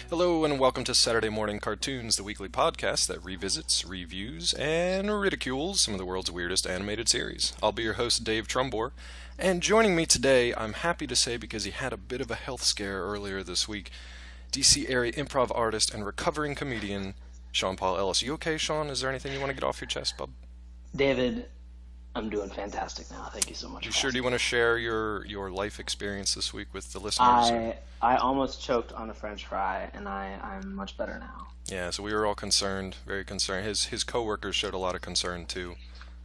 Hello and welcome to Saturday Morning Cartoons, the weekly podcast that revisits, reviews, and ridicules some of the world's weirdest animated series. I'll be your host, Dave Trumbore, and joining me today, I'm happy to say because he had a bit of a health scare earlier this week, DC area improv artist and recovering comedian, Sean Paul Ellis. You okay, Sean? Is there anything you want to get off your chest, bub? David, I'm doing fantastic now. Thank you so much. You sure? Do you want to share your life experience this week with the listeners? I almost choked on a French fry, and I'm much better now. Yeah, so we were all concerned, very concerned. His coworkers showed a lot of concern too.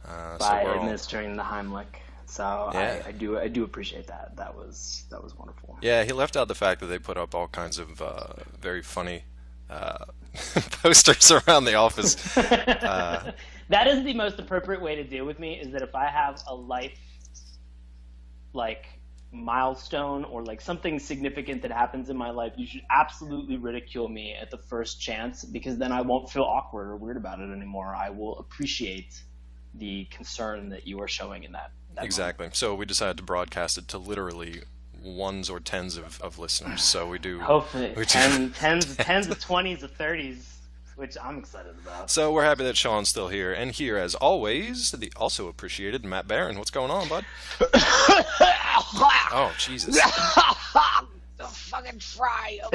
By administering the Heimlich. So yeah. I do appreciate that. That was wonderful. Yeah, he left out the fact that they put up all kinds of very funny posters around the office. That is the most appropriate way to deal with me, is that if I have a life milestone or something significant that happens in my life, you should absolutely ridicule me at the first chance, because then I won't feel awkward or weird about it anymore. I will appreciate the concern that you are showing in that exactly moment. So we decided to broadcast it to literally ones or tens of listeners. So we do hopefully tens of 20s of 30s, which I'm excited about. So we're happy that Sean's still here, and here as always the also appreciated Matt Barron. What's going on, bud? Oh, Jesus. The fucking fry. Oh,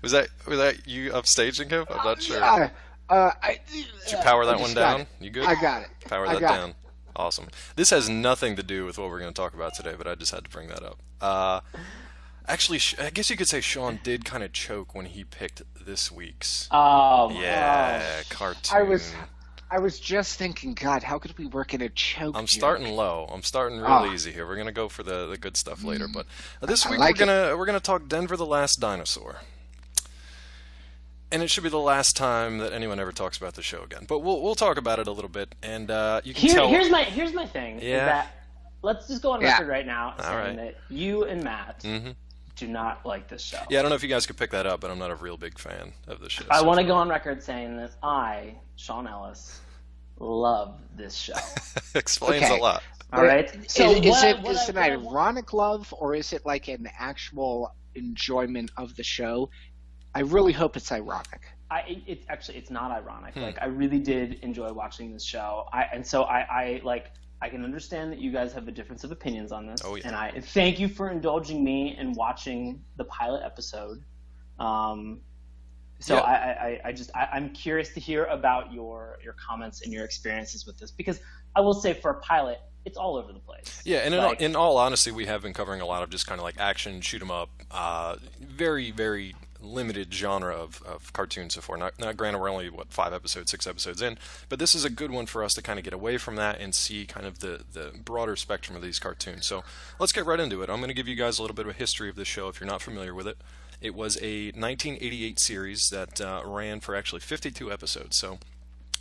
was that you upstaging him? I'm not sure. Did you power that one down? You good? I got it. Power that down. Awesome. This has nothing to do with what we're going to talk about today, but I just had to bring that up. Actually, I guess you could say Sean did kind of choke when he picked this week's. Cartoon. I was just thinking, God, how could we work in a choke? I'm starting low. I'm starting real easy here. We're gonna go for the good stuff later, but this week we're gonna talk Denver the Last Dinosaur, and it should be the last time that anyone ever talks about the show again. But we'll talk about it a little bit, and you can tell. Here's my thing. Yeah. Is that let's just go on record right now saying that you and Matt. Mm-hmm. Do not like this show. Yeah, I don't know if you guys could pick that up, but I'm not a real big fan of the show. I want to go on record saying that I, Sean Ellis, love this show. Explains a lot. All right. So is it an ironic love, or is it like an actual enjoyment of the show? I really hope it's ironic. It's not ironic. I really did enjoy watching this show. I can understand that you guys have a difference of opinions on this, and I thank you for indulging me in watching the pilot episode. I'm curious to hear about your comments and your experiences with this, because I will say for a pilot, it's all over the place. Yeah, and in all honesty, we have been covering a lot of just kind of like action, shoot 'em up, very, very limited genre of cartoons so far. Not granted, we're only 6 episodes in, but this is a good one for us to kind of get away from that and see kind of the broader spectrum of these cartoons. So let's get right into it. I'm going to give you guys a little bit of a history of this show if you're not familiar with it. It was a 1988 series that ran for actually 52 episodes, so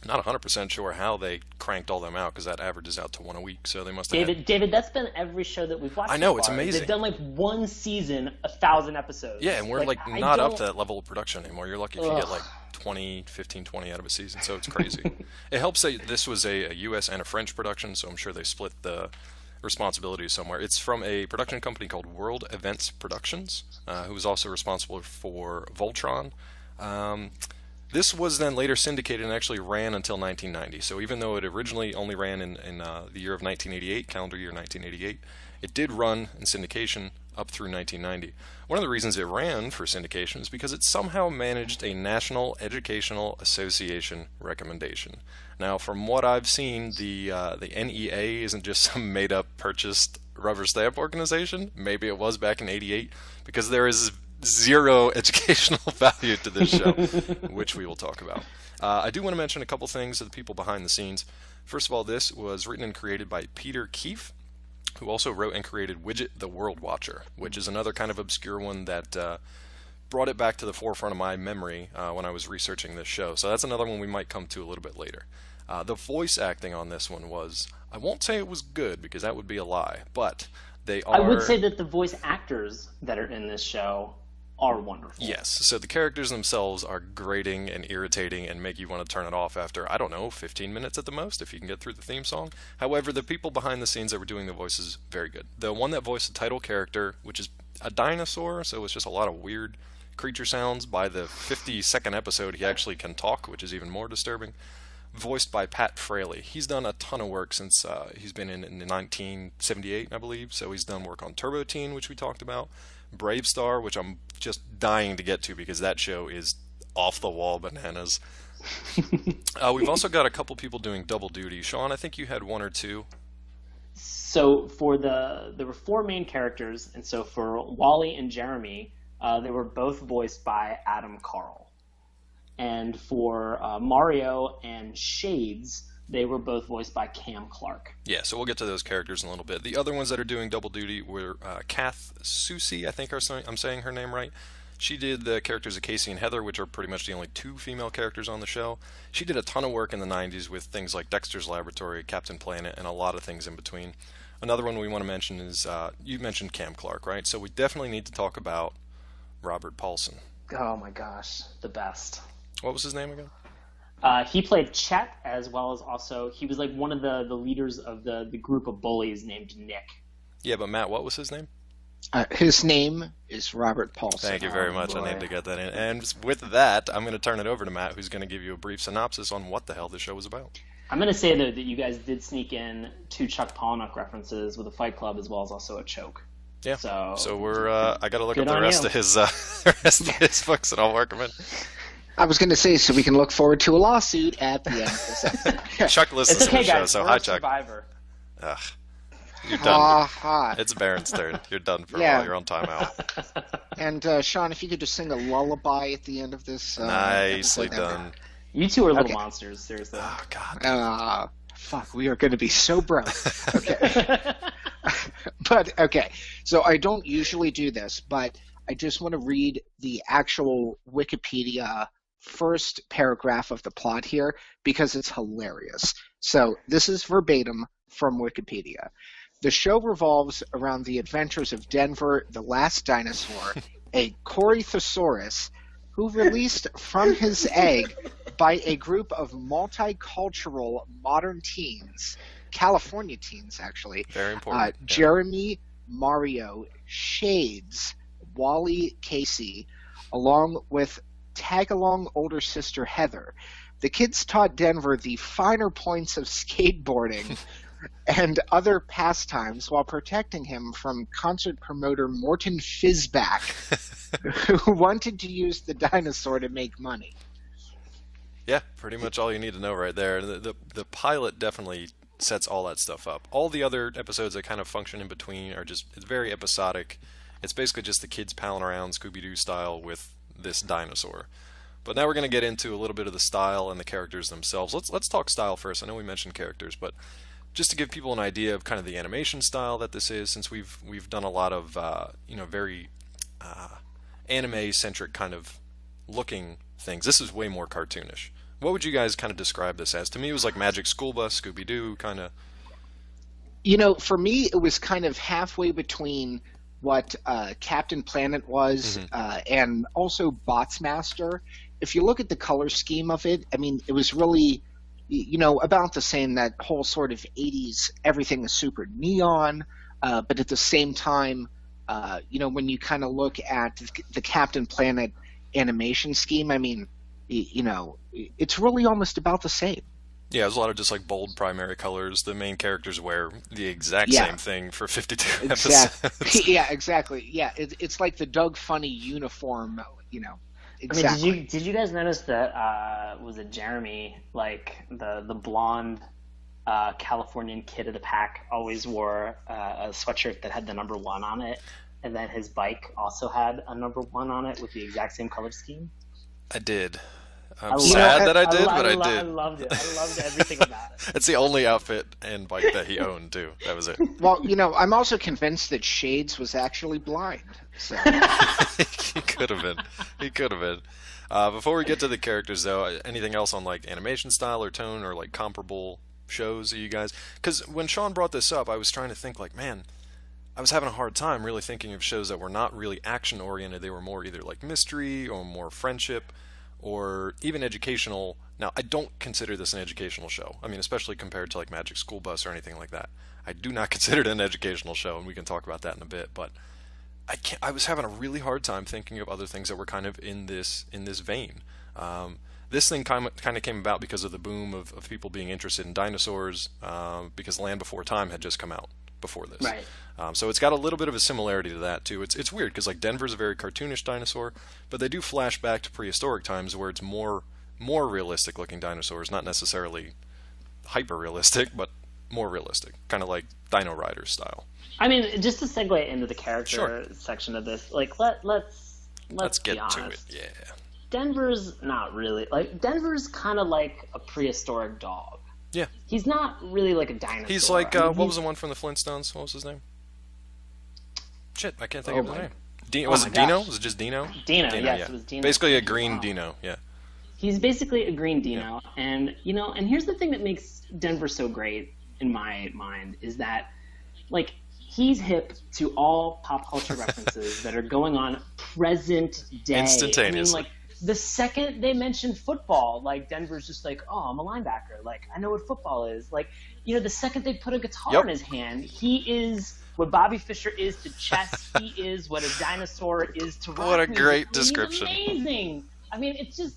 not 100% sure how they cranked all them out, because that averages out to one a week. So they must have David, that's been every show that we've watched. I know, so it's far. amazing. They've done one season, 1,000 episodes. Yeah, and we're not up to that level of production anymore. You're lucky if you get 20 out of a season, so it's crazy. It helps that this was a U.S. and a French production, so I'm sure they split the responsibilities somewhere. It's from a production company called World Events Productions, who was also responsible for Voltron. This was then later syndicated and actually ran until 1990. So even though it originally only ran in the year of 1988, calendar year 1988, it did run in syndication up through 1990. One of the reasons it ran for syndication is because it somehow managed a National Educational Association recommendation. Now, from what I've seen, the NEA isn't just some made-up, purchased rubber stamp organization. Maybe it was back in '88, because there is zero educational value to this show, which we will talk about. I do want to mention a couple things of the people behind the scenes. First of all, this was written and created by Peter Keefe, who also wrote and created Widget the World Watcher, which is another kind of obscure one that brought it back to the forefront of my memory when I was researching this show. So that's another one we might come to a little bit later. The voice acting on this one was, I won't say it was good, because that would be a lie, but they are... I would say that the voice actors that are in this show are wonderful. Yes, so the characters themselves are grating and irritating and make you want to turn it off after, 15 minutes at the most, if you can get through the theme song. However, the people behind the scenes that were doing the voices, very good. The one that voiced the title character, which is a dinosaur, so it's just a lot of weird creature sounds. By the 52nd episode, he actually can talk, which is even more disturbing. Voiced by Pat Fraley. He's done a ton of work since he's been in 1978, I believe. So he's done work on Turbo Teen, which we talked about, Brave Star, which I'm just dying to get to because that show is off the wall bananas. We've also got a couple people doing double duty. Sean, I think you had one or two. So for there were four main characters, and so for Wally and Jeremy, they were both voiced by Adam Carl. And for Mario and Shades, they were both voiced by Cam Clark. Yeah, so we'll get to those characters in a little bit. The other ones that are doing double duty were Kath Soucie, I think I'm saying her name right. She did the characters of Casey and Heather, which are pretty much the only two female characters on the show. She did a ton of work in the 90s with things like Dexter's Laboratory, Captain Planet, and a lot of things in between. Another one we want to mention is, you mentioned Cam Clark, right? So we definitely need to talk about Robert Paulson. Oh my gosh, the best. What was his name again? He played Chet, as well as also, he was like one of the leaders of the group of bullies named Nick. Yeah, but Matt, what was his name? His name is Robert Paulson. Thank you very much. Boy. I needed to get that in. And with that, I'm going to turn it over to Matt, who's going to give you a brief synopsis on what the hell this show was about. I'm going to say, though, that you guys did sneak in two Chuck Palahniuk references with a Fight Club, as well as also a choke. Yeah. So we're. I got to look up the rest of his books, and I'll work them in. I was going to say, so we can look forward to a lawsuit at the end of this episode. Chuck listens to the show, guys, so we're hi, a Chuck. Survivor. Ugh. You're done. It's Baron's turn. You're done for a while. You're on timeout. And Sean, if you could just sing a lullaby at the end of this. Nicely done. You two are little monsters, seriously. Oh, God. Fuck, we are going to be so broke. Okay. But, okay, so I don't usually do this, but I just want to read the actual Wikipedia first paragraph of the plot here because it's hilarious. So this is verbatim from Wikipedia. The show revolves around the adventures of Denver, the last dinosaur, a Corythosaurus, who released from his egg by a group of multicultural modern teens, California teens actually. Very important. Jeremy, Mario, Shades, Wally, Casey, along with tag-along older sister Heather. The kids taught Denver the finer points of skateboarding and other pastimes while protecting him from concert promoter Morton Fizback, who wanted to use the dinosaur to make money. Yeah, pretty much all you need to know right there. The pilot definitely sets all that stuff up. All the other episodes that kind of function in between are just, it's very episodic. It's basically just the kids palling around Scooby-Doo style with this dinosaur. But now we're going to get into a little bit of the style and the characters themselves. Let's talk style first. I know we mentioned characters, but just to give people an idea of kind of the animation style that this is, since we've done a lot of very anime-centric kind of looking things. This is way more cartoonish. What would you guys kind of describe this as? To me, it was like Magic School Bus, Scooby-Doo, kind of. For me, it was kind of halfway between what Captain Planet was and also Botsmaster. If you look at the color scheme of it, I mean, it was really, about the same, that whole sort of 80s, everything is super neon, but at the same time, when you kind of look at the Captain Planet animation scheme, I mean, it's really almost about the same. Yeah, there's a lot of just like bold primary colors. The main characters wear the exact same thing for 52 episodes. Yeah, exactly. Yeah, it's like the Doug Funny uniform, Exactly. I mean, did you guys notice that was it Jeremy, like the blonde Californian kid of the pack, always wore a sweatshirt that had the number 1 on it, and then his bike also had a number 1 on it with the exact same color scheme? I did. I'm sad that I did, but I did. I loved it. I loved everything about it. It's the only outfit and bike that he owned, too. That was it. Well, I'm also convinced that Shades was actually blind. So. He could have been. He could have been. Before we get to the characters, though, anything else on like animation style or tone or like comparable shows that you guys? Because when Sean brought this up, I was trying to think like, man, I was having a hard time really thinking of shows that were not really action oriented. They were more either like mystery or more friendship or even educational. Now, I don't consider this an educational show. I mean, especially compared to like Magic School Bus or anything like that. I do not consider it an educational show, and we can talk about that in a bit. But I was having a really hard time thinking of other things that were kind of in this vein. This thing kind of came about because of the boom of people being interested in dinosaurs, because Land Before Time had just come out before this. Right. So it's got a little bit of a similarity to that too. It's weird because like Denver's a very cartoonish dinosaur, but they do flash back to prehistoric times where it's more realistic looking dinosaurs, not necessarily hyper realistic, but more realistic, kind of like Dino Riders style. I mean, just to segue into the character Sure. section of this, like let's get be to honest. it. Yeah. Denver's not really like Denver's kind of like a prehistoric dog. Yeah. He's not really like a dinosaur. He's like what was the one from the Flintstones? What was his name? Shit, I can't think of his name. Was it Dino? Was it just Dino? Dino, yes, yeah. it was Dino. Basically a green Dino, yeah. He's basically a green Dino, and and here's the thing that makes Denver so great in my mind is that, like, he's hip to all pop culture references that are going on present day. Instantaneously. I mean, like, the second they mention football, like, Denver's just like, oh, I'm a linebacker. Like, I know what football is. Like, the second they put a guitar in his hand, he is what Bobby Fischer is to chess. He is what a dinosaur is to rock. What a music. great description. He's amazing. I mean, it's just...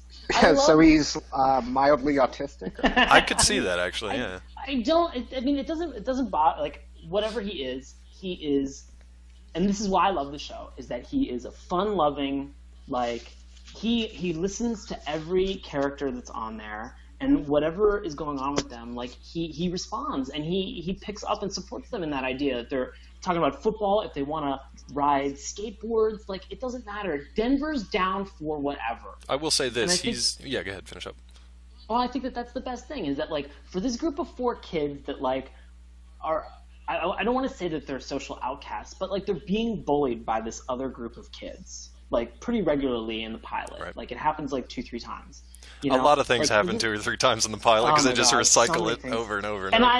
So he's mildly autistic? I could see that, actually, yeah. I don't... it doesn't bother... Like, whatever he is... And this is why I love the show, is that he is a fun-loving, like... He listens to every character that's on there, and whatever is going on with them, like, he responds, and he picks up and supports them in that idea that they're talking about football, if they want to ride skateboards, like, it doesn't matter. Denver's down for whatever. I will say this, yeah, go ahead, finish up. Well, I think that that's the best thing, is that, like, for this group of 4 kids that, like, are... I don't want to say that they're social outcasts, but, like, they're being bullied by this other group of kids, like, pretty regularly in the pilot. Right. Like, it happens, like, 2-3 times. A lot of things happen 2 or 3 times in the pilot because they just recycle it over and over and over.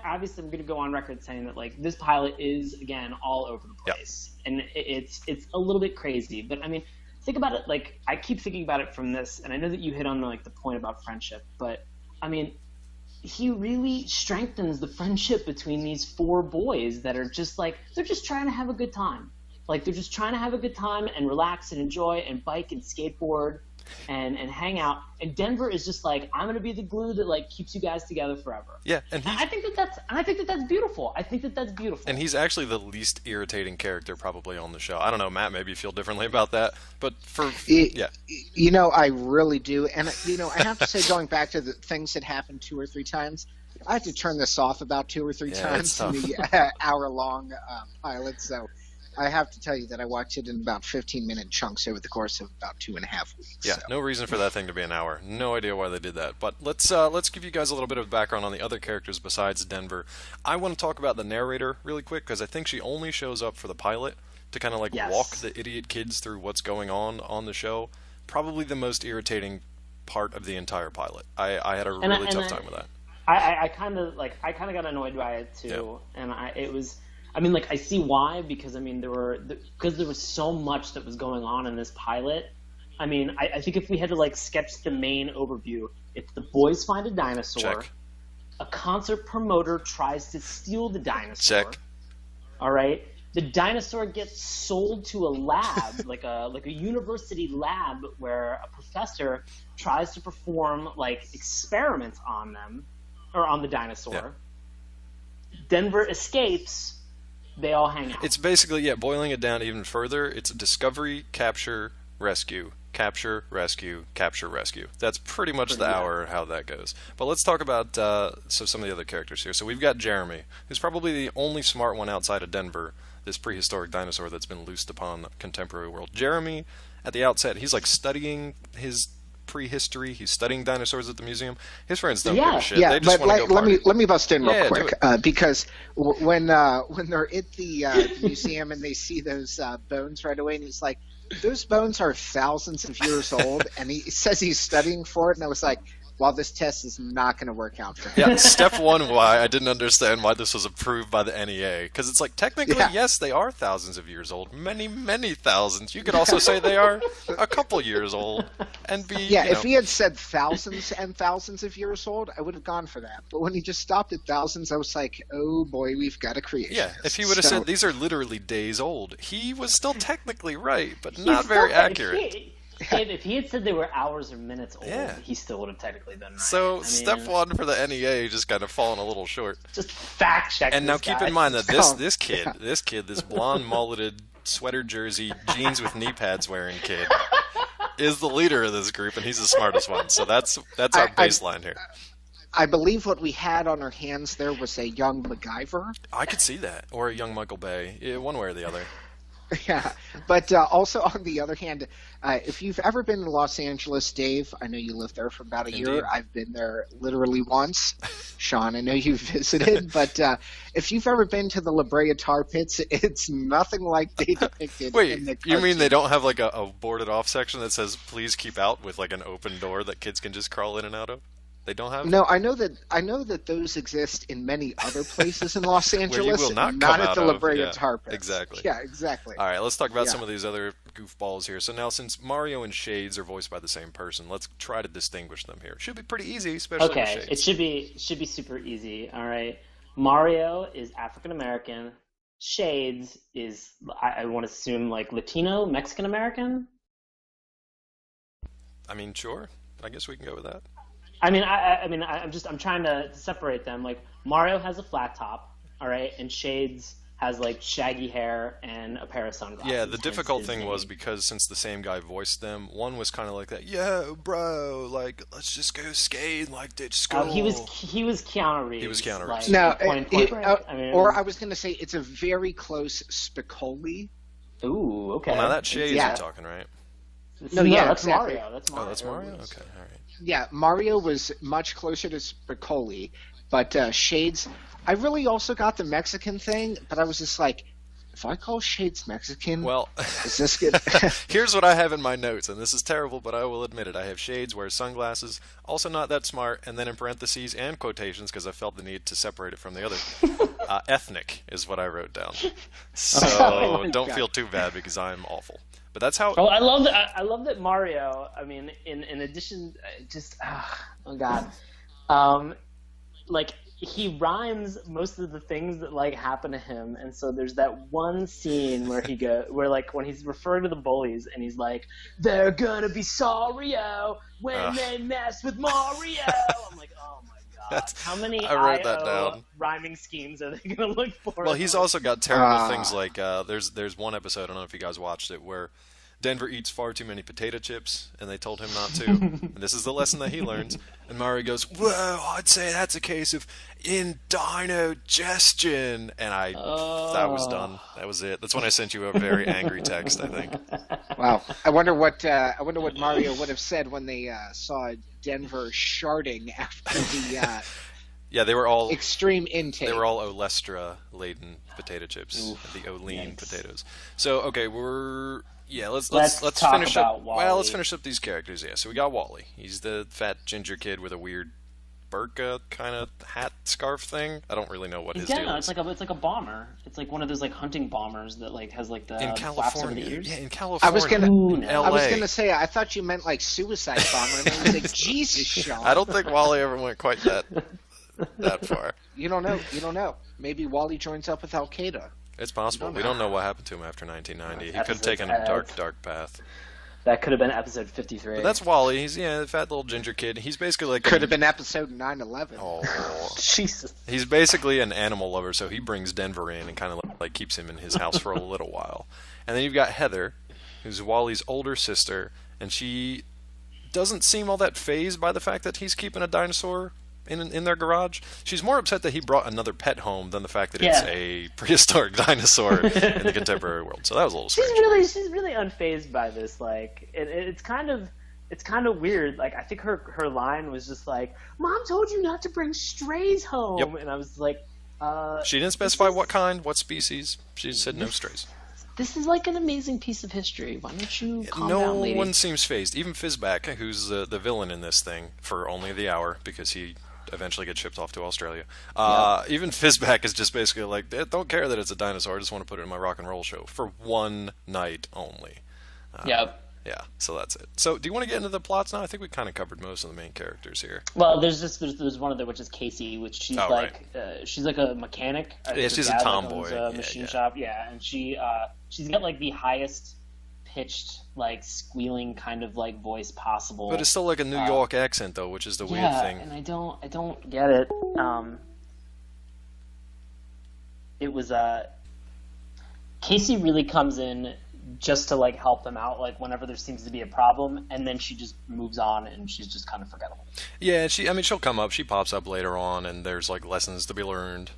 Obviously I'm going to go on record saying that, like, this pilot is, again, all over the place. Yep. And it's a little bit crazy. But, I mean, think about it, like, I keep thinking about it from this, and I know that you hit on, like, the point about friendship, but, I mean, he really strengthens the friendship between these 4 boys that are just, like, they're just trying to have a good time. Like, they're just trying to have a good time and relax and enjoy and bike and skateboard and hang out. And Denver is just like, I'm going to be the glue that, like, keeps you guys together forever. Yeah, and I think that that's beautiful. I think that that's beautiful. And he's actually the least irritating character probably on the show. I don't know, Matt, maybe you feel differently about that, but I really do. And I have to say, going back to the things that happened 2 or 3 times, I had to turn this off about 2 or 3 times in the hour-long pilot. So I have to tell you that I watched it in about 15-minute chunks over the course of about 2.5 weeks. Yeah, no reason for that thing to be an hour. No idea why they did that. But let's give you guys a little bit of background on the other characters besides Denver. I want to talk about the narrator really quick because I think she only shows up for the pilot to kind of walk the idiot kids through what's going on the show. Probably the most irritating part of the entire pilot. I had a really tough time with that. I kind of got annoyed by it too, and I see why, because there was so much that was going on in this pilot. I mean, I think if we had to sketch the main overview, it's the boys find a dinosaur. Check. A concert promoter tries to steal the dinosaur. Check. All right. The dinosaur gets sold to a lab, like a university lab, where a professor tries to perform experiments on them, or on the dinosaur. Yeah. Denver escapes. They all hang out. It's basically, boiling it down even further, it's discovery, capture, rescue. Capture, rescue, capture, rescue. That's pretty much the hour how that goes. But let's talk about some of the other characters here. So we've got Jeremy, who's probably the only smart one outside of Denver, this prehistoric dinosaur that's been loosed upon the contemporary world. Jeremy, at the outset, he's studying his prehistory. He's studying dinosaurs at the museum. His friends don't give a shit. They just want to go party. Let me bust in real quick because when they're at the museum and they see those bones right away, and he's like, "Those bones are thousands of years old," and he says he's studying for it, and I was like, while this test is not going to work out for him. Yeah, step one, why I didn't understand why this was approved by the NEA. Because it's like, technically, yes, they are thousands of years old. Many, many thousands. You could also say they are a couple years old. And be, yeah, if he had said thousands and thousands of years old, I would have gone for that. But when he just stopped at thousands, I was like, oh boy, we've got a creation. Yeah, if he would have said these are literally days old, he was still technically right, but not very accurate. If he had said they were hours or minutes old, he still would have technically been right. So step one for the NEA just kind of fallen a little short. Just fact check. And now keep in mind that this kid, this blonde mulleted sweater jersey, jeans with knee pads wearing kid, is the leader of this group, and he's the smartest one. So that's our baseline here. I believe what we had on our hands there was a young MacGyver. I could see that, or a young Michael Bay, one way or the other. Yeah, but also on the other hand, if you've ever been to Los Angeles, Dave, I know you lived there for about a year. I've been there literally once. Sean, I know you've visited, but if you've ever been to the La Brea Tar Pits, it's nothing like they depicted. Wait, in the you mean they don't have like a boarded off section that says "Please keep out" with like an open door that kids can just crawl in and out of? They don't have? No, I know that those exist in many other places in Los Angeles, where you will not at the La Brea Tar Pits. Exactly. Yeah, exactly. All right, let's talk about some of these other goofballs here. So now, since Mario and Shades are voiced by the same person, let's try to distinguish them here. Should be pretty easy, especially with Shades. It should be super easy. All right, Mario is African American. Shades is, I want to assume, like Latino, Mexican American. I mean, sure. I guess we can go with that. I'm trying to separate them. Like, Mario has a flat top, all right, and Shades has like shaggy hair and a pair of sunglasses. Yeah, the difficult thing was because since the same guy voiced them, one was kind of like that. Yo, bro, like let's just go skate, like ditch school. He was Keanu Reeves. He was Keanu Reeves. Like, or I was going to say it's a very close Spicoli. Ooh, okay. Well, now that's Shades you're talking, right? No, that's exactly. Mario. That's Mario. Oh, that's Mario. Okay, all right. Yeah, Mario was much closer to Spicoli, but Shades, I really also got the Mexican thing, but I was just like, if I call Shades Mexican, well, is this good? Here's what I have in my notes, and this is terrible, but I will admit it. I have Shades, wears sunglasses, also not that smart, and then in parentheses and quotations, because I felt the need to separate it from the other, ethnic is what I wrote down. So don't feel too bad because I'm awful. But that's how. Oh, I love that Mario. I mean, in addition, just oh god, like he rhymes most of the things that like happen to him, and so there's that one scene where like when he's referring to the bullies, and he's like, "They're gonna be sorry-o when they mess with Mario." I'm like, oh my god, how many I wrote that down. Rhyming schemes are they gonna look for? Well, he's also got terrible things like there's one episode, I don't know if you guys watched it, where Denver eats far too many potato chips, and they told him not to. And this is the lesson that he learns. And Mario goes, "Whoa, I'd say that's a case of indigestion." And that was done. That was it. That's when I sent you a very angry text, I think. Wow. I wonder what Mario would have said when they saw Denver sharding after the. Yeah, they were all extreme intake. They were all Olestra-laden potato chips, the Olean potatoes. So okay, let's finish up. Wally. Well, let's finish up these characters. Yeah, so we got Wally. He's the fat ginger kid with a weird burqa kind of hat scarf thing. I don't really know what his deal is. It's like a bomber. It's like one of those like hunting bombers that like has like the in flaps over California. the ears. Yeah, in California. I was gonna say I thought you meant like suicide bomber, and I was like, Jesus, Sean. I don't think Wally ever went quite that far. You don't know. Maybe Wally joins up with Al Qaeda. It's possible. We don't know what happened to him after 1990. He could have taken a dark path. That could have been episode 53. But that's Wally. He's the fat little ginger kid. He's basically like could have been episode 9/11. Oh, Jesus. He's basically an animal lover, so he brings Denver in and kind of like keeps him in his house for a little while. And then you've got Heather, who's Wally's older sister, and she doesn't seem all that fazed by the fact that he's keeping a dinosaur in their garage. She's more upset that he brought another pet home than the fact that it's a prehistoric dinosaur in the contemporary world. So that was a little strange. She's really unfazed by this. Like it's kind of weird. Like I think her line was just like, "Mom told you not to bring strays home," and I was like, she didn't specify what kind, what species. She said no strays. this is like an amazing piece of history. Why don't you calm down, lady? No one seems fazed. Even Fizzback, who's the villain in this thing for only the hour, because he eventually gets shipped off to Australia. Even Fizzback is just basically like, don't care that it's a dinosaur, I just want to put it in my rock and roll show for one night only. Yep. Yeah, so that's it. So, do you want to get into the plots now? I think we kind of covered most of the main characters here. Well, there's one of them, which is Casey, which she's she's like a mechanic. Yeah, she's a tomboy. A machine shop. Yeah, and she's got like the highest pitched, like squealing kind of like voice possible. But it's still like a New York accent though, which is the weird thing. Yeah, and I don't get it. It was Casey really comes in just to like help them out, like whenever there seems to be a problem, and then she just moves on and she's just kind of forgettable. Yeah, she'll come up, she pops up later on, and there's like lessons to be learned,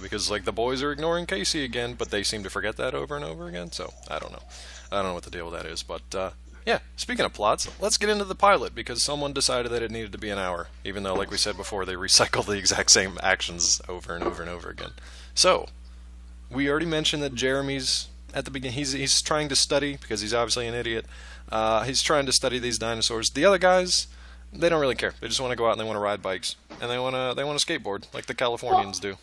because like the boys are ignoring Casey again, but they seem to forget that over and over again, so I don't know what the deal with that is, but yeah, speaking of plots, let's get into the pilot, because someone decided that it needed to be an hour, even though, like we said before, they recycle the exact same actions over and over and over again. So, we already mentioned that Jeremy's at the beginning, he's trying to study, because he's obviously an idiot. He's trying to study these dinosaurs. The other guys, they don't really care. They just want to go out and they want to ride bikes, and they want to skateboard like the Californians do.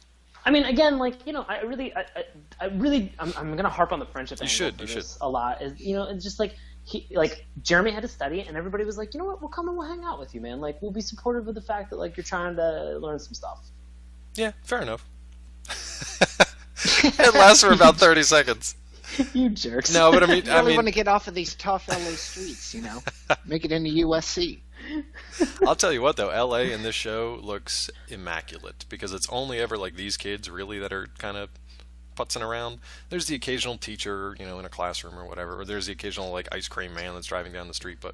I mean, again, like, you know, I'm gonna harp on the friendship angle for this a lot. Is, you know, it's just like Jeremy had to study, and everybody was like, you know what, we'll come and we'll hang out with you, man. Like, we'll be supportive of the fact that like you're trying to learn some stuff. Yeah, fair enough. It lasts for about 30 seconds. You jerks. No, but I mean, I want to get off of these tough LA streets, you know, make it into USC. I'll tell you what, though, LA in this show looks immaculate, because it's only ever like these kids really that are kind of putzing around. There's the occasional teacher, you know, in a classroom or whatever, or there's the occasional like ice cream man that's driving down the street, but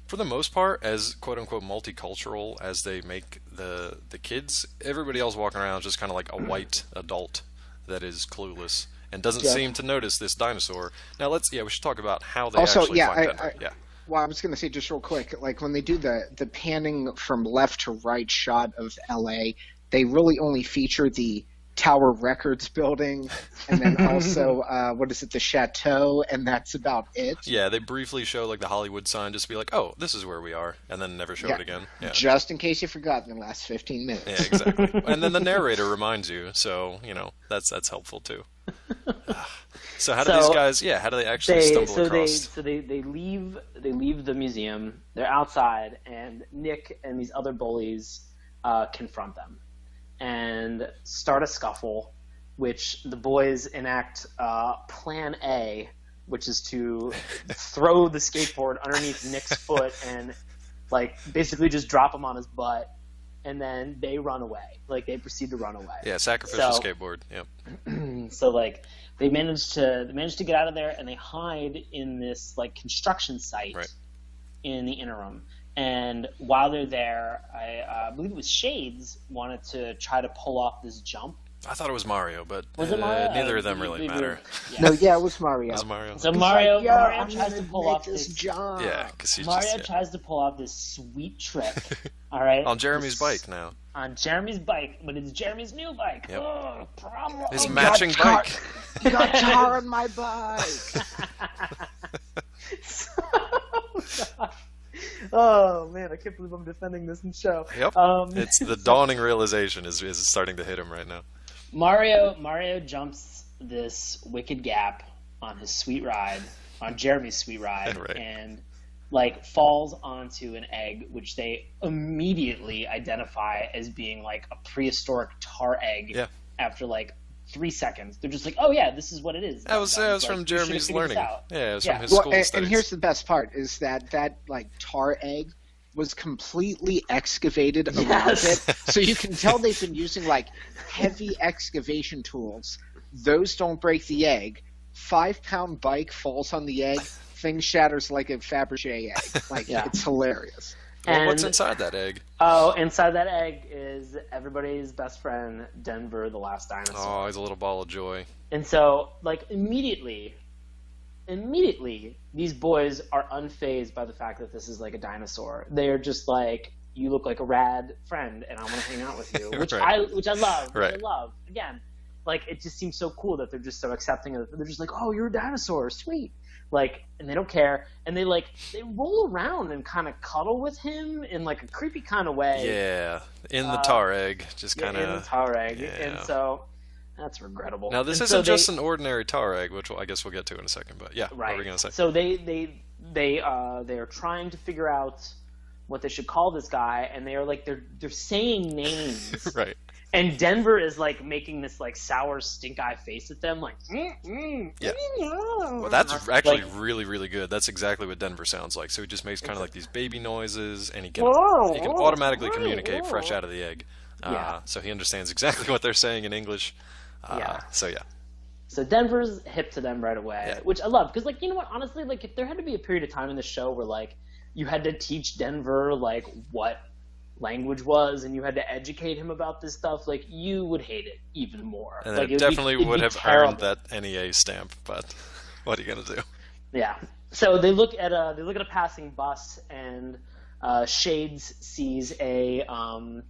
for the most part, as quote unquote multicultural as they make the kids, everybody else walking around is just kind of like a white adult that is clueless and doesn't seem to notice this dinosaur. Now we should talk about how they actually find Denver. Well, I was going to say just real quick, like when they do the panning from left to right shot of LA, they really only feature the Tower Records building, and then also the Chateau, and that's about it. Yeah, they briefly show like the Hollywood sign, just to be like, oh, this is where we are, and then never show it again. Yeah. Just in case you forgot in the last 15 minutes. Yeah, exactly. And then the narrator reminds you, so you know that's helpful too. So how do these guys? Yeah, how do they actually stumble across? They leave the museum. They're outside, and Nick and these other bullies confront them and start a scuffle, which the boys enact Plan A, which is to throw the skateboard underneath Nick's foot and like basically just drop him on his butt, and then they run away. Like they proceed to run away. Yeah, sacrificial skateboard. Yep. So like they manage to get out of there, and they hide in this like construction site in the interim. And while they're there, I believe it was Shades wanted to try to pull off this jump. I thought it was Mario, but was it Mario? Neither of them really matter. Yeah. No, it was Mario. It was Mario. So Mario tries to pull off this jump. Yeah, because he's tries to pull off this sweet trick. All right. On Jeremy's bike now. On Jeremy's bike, but it's Jeremy's new bike. Yep. Oh, problem. His matching bike. You got tar on my bike. Oh man, I can't believe I'm defending this in show. Yep. It's the dawning realization is starting to hit him right now. Mario jumps this wicked gap on his sweet ride, on Jeremy's sweet ride, and like falls onto an egg, which they immediately identify as being like a prehistoric tar egg. Yeah. After like 3 seconds, they're just like, "Oh yeah, this is what it is." That was from Jeremy's learning. Yeah, it was from his school studies. And here's the best part: is that like tar egg was completely excavated around it, so you can tell they've been using like heavy excavation tools. Those don't break the egg. 5-pound bike falls on the egg, thing shatters like a Fabergé egg. Like it's hilarious. Well, what's inside that egg? Oh, inside that egg is everybody's best friend, Denver, the last dinosaur. Oh, he's a little ball of joy. And so, like, immediately, these boys are unfazed by the fact that this is like a dinosaur. They are just like, you look like a rad friend, and I want to hang out with you, which I love. Right. I love. Again, like it just seems so cool that they're just so accepting of it. They're just like, oh, you're a dinosaur, sweet. Like, and they don't care, and they roll around and kind of cuddle with him in like a creepy kind of way. Yeah, in the tar egg, just kind of in the tar egg, yeah. And so that's regrettable. Now this isn't just an ordinary tar egg, which I guess we'll get to in a second. But yeah, right. What are we gonna say? So they are trying to figure out what they should call this guy, and they are like they're saying names, right? And Denver is like making this like sour stink eye face at them, like yeah. Well, that's actually really, really good. That's exactly what Denver sounds like. So he just makes kind of like these baby noises, and he can automatically communicate fresh out of the egg. So he understands exactly what they're saying in English. So yeah. So Denver's hip to them right away, which I love, because like, you know what, honestly, like if there had to be a period of time in the show where like you had to teach Denver like what language was and you had to educate him about this stuff, like you would hate it even more. And like, it definitely would have earned that NEA stamp, but what are you gonna do? Yeah. So they look at a passing bus, and Shades sees an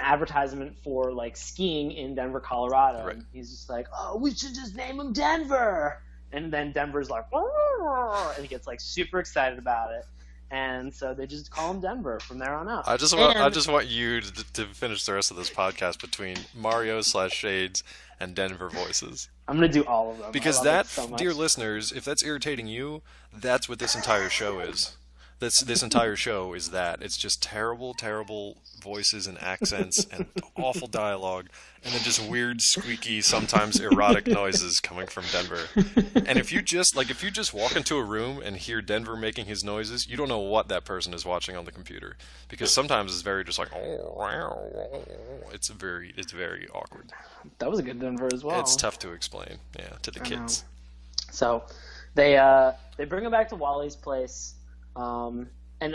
advertisement for like skiing in Denver, Colorado. Right. And he's just like, oh, we should just name him Denver. And then Denver's like, oh, and he gets like super excited about it. And so they just call him Denver from there on out. I just want you to finish the rest of this podcast between Mario/Shades and Denver voices. I'm going to do all of them. Because that, so dear listeners, if that's irritating you, that's what this entire show is. This entire show is that. It's just terrible, terrible voices and accents and awful dialogue, and then just weird, squeaky, sometimes erotic noises coming from Denver. And if you just walk into a room and hear Denver making his noises, you don't know what that person is watching on the computer, because sometimes it's very just like it's very awkward. That was a good Denver as well. It's tough to explain, to the kids. So they bring him back to Wally's place. And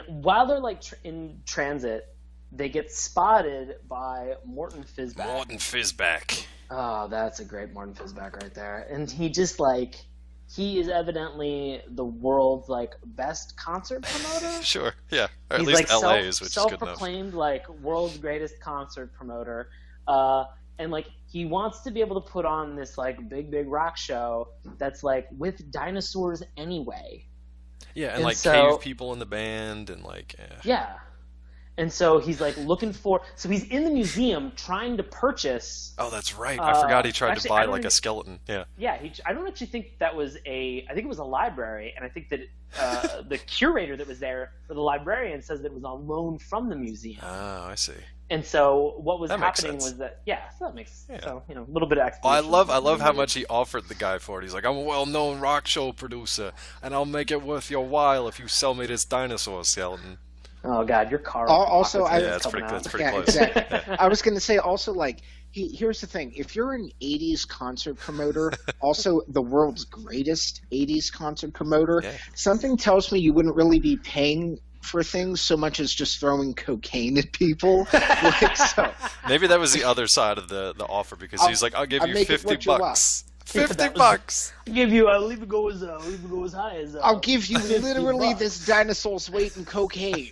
while they're like in transit, they get spotted by Morton Fizback. Morton Fizback. Oh, that's a great Morton Fizback right there. And he just like, he is evidently the world's like best concert promoter. Sure, yeah. Or at He's least like LA's, which is good enough. Self-proclaimed like world's greatest concert promoter. And like he wants to be able to put on this like big rock show that's like with dinosaurs anyway. Yeah, and like cave people in the band and like yeah. And so he's like looking for. So he's in the museum trying to purchase. Oh, that's right. I forgot he tried to buy like a skeleton. Yeah. Yeah. I don't actually think that was I think it was a library, and I think that the curator that was there, or the librarian, says that it was on loan from the museum. Oh, I see. And so what was happening was that so that makes so a little bit of explanation. Well, I love how much he offered the guy for it. He's like, I'm a well-known rock show producer, and I'll make it worth your while if you sell me this dinosaur skeleton. Oh God, your car. Also, it's pretty close. Exactly. I was going to say also like here's the thing: if you're an '80s concert promoter, also the world's greatest '80s concert promoter, something tells me you wouldn't really be paying for things so much as just throwing cocaine at people. Maybe that was the other side of the offer, because he's like, I'll give you $50. $50. I'll give you. I'll even go as high as. I'll give you literally this dinosaur's weight in cocaine.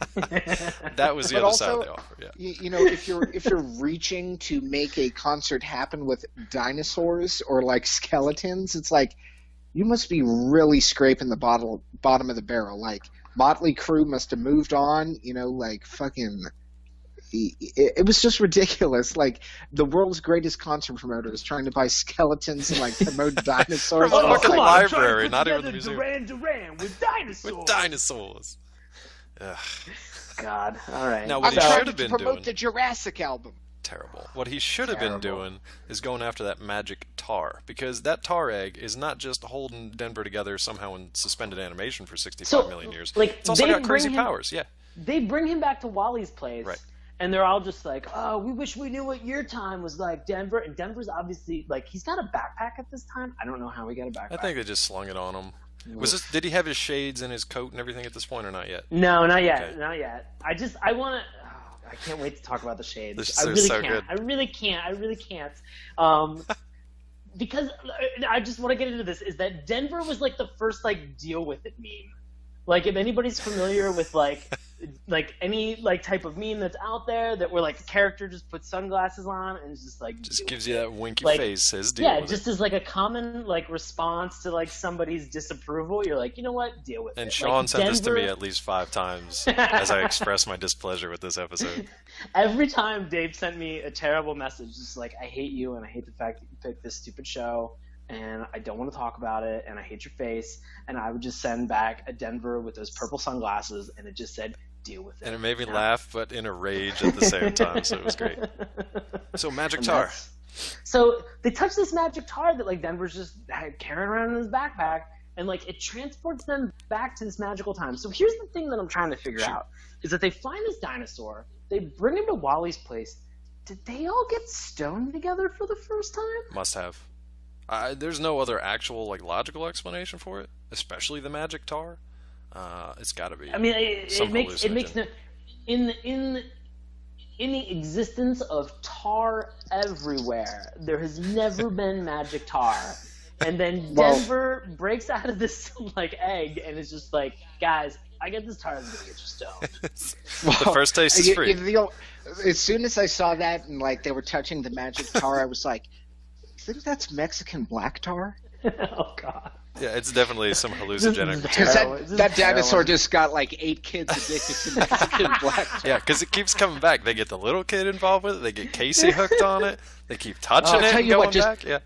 That was the other side of the offer. Yeah. You know, if you're reaching to make a concert happen with dinosaurs or like skeletons, it's like you must be really scraping the bottom of the barrel. Like Motley Crue must have moved on. You know, like fucking. It was just ridiculous. Like the world's greatest concert promoter is trying to buy skeletons and like promote dinosaurs. From a fucking library, not even the museum. Duran with dinosaurs. With dinosaurs. Ugh. God. All right. Now what he should have been doing. Promote the Jurassic album. Terrible. What he should have been doing is going after that magic tar, because that tar egg is not just holding Denver together somehow in suspended animation for 65 million years. Like, it's also got crazy powers. Yeah. They bring him back to Wally's place. Right. And they're all just like, oh, we wish we knew what your time was like, Denver. And Denver's obviously, like, he's got a backpack at this time. I don't know how he got a backpack. I think they just slung it on him. Did he have his shades and his coat and everything at this point, or not yet? No, not yet. Okay. Not yet. I can't wait to talk about the shades. I really can't. Good. I really can't. Because I just want to get into this, is that Denver was like the first like deal with it meme. Like if anybody's familiar with like like any like type of meme that's out there that where like a character just puts sunglasses on and just like gives you that winky face, says deal with just it. as like a common like response to like somebody's disapproval. You're like, you know what, deal with it. And Sean sent this to me at least 5 times as I expressed my displeasure with this episode. Every time Dave sent me a terrible message, just like, I hate you and I hate the fact that you picked this stupid show and I don't want to talk about it and I hate your face, and I would just send back a Denver with those purple sunglasses and it just said, deal with it. And it made me laugh, but in a rage at the same time, so it was great. So Magic Tar. So they touch this magic tar that like Denver's just carrying around in his backpack, and like it transports them back to this magical time. So here's the thing that I'm trying to figure out is that they find this dinosaur, they bring him to Wally's place. Did they all get stoned together for the first time? Must have. There's no other actual like logical explanation for it, especially the magic tar. It's got to be. I mean, it makes no, in the existence of tar everywhere, there has never been magic tar. And then Denver breaks out of this like egg and is just like, guys, I get this tar that's gonna get you stoned. The first taste is free. As soon as I saw that and like they were touching the magic tar, I was like, you think that's Mexican black tar? Oh God. Yeah, it's definitely some hallucinogenic. Because that dinosaur just got like 8 kids addicted to Mexican black tar. Yeah, because it keeps coming back. They get the little kid involved with it. They get Casey hooked on it. They keep touching it and going back. Yeah.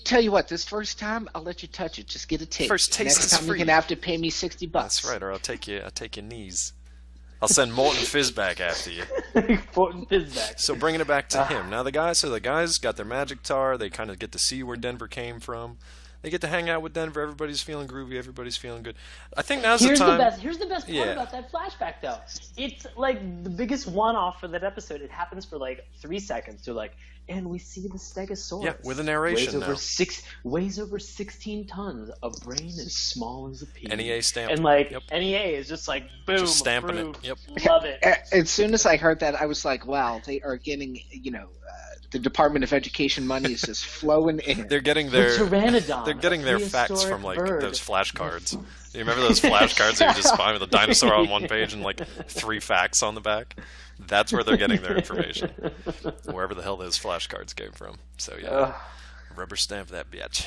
Tell you what, this first time I'll let you touch it. Just get a taste. First taste Next time is free. You're gonna have to pay me $60. That's right, or I'll take your knees. I'll send Morton Fizback after you. Morton Fizback. So bringing it back to him. Now the guys got their magic tar. They kind of get to see where Denver came from. They get to hang out with Denver. Everybody's feeling groovy. Everybody's feeling good. I think now's the time. Here's the best part about that flashback, though. It's like the biggest one-off for that episode. It happens for like 3 seconds. They're like, and we see the Stegosaurus. Yeah, with a narration weighs over 16 tons. A brain as small as a pea. NEA stamp. And like NEA is just like boom, just stamping approved. it. Yep. Love it. As soon as I heard that, I was like, wow, they are getting, the Department of Education money is just flowing in. They're getting their Pteranodon, they're getting their facts from like bird. those flashcards. You remember those flashcards that you just find with a dinosaur on one page and like 3 facts on the back? That's where they're getting their information. Wherever the hell those flashcards came from. So yeah, rubber stamp that bitch.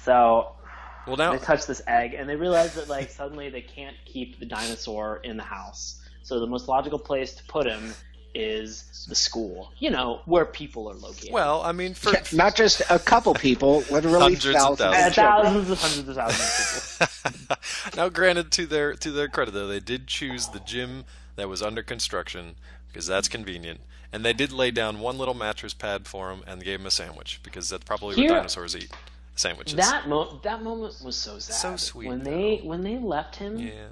So now they touch this egg and they realize that like suddenly they can't keep the dinosaur in the house. So the most logical place to put him is the school, where people are located. Well, I mean, not just a couple people, literally hundreds of thousands. Hundreds of thousands of people. Now, granted, to their credit, though, they did choose the gym that was under construction because that's convenient, and they did lay down one little mattress pad for him and gave him a sandwich because that's probably what dinosaurs eat. Sandwiches. That moment was so sad. So sweet. When they left him. Yeah.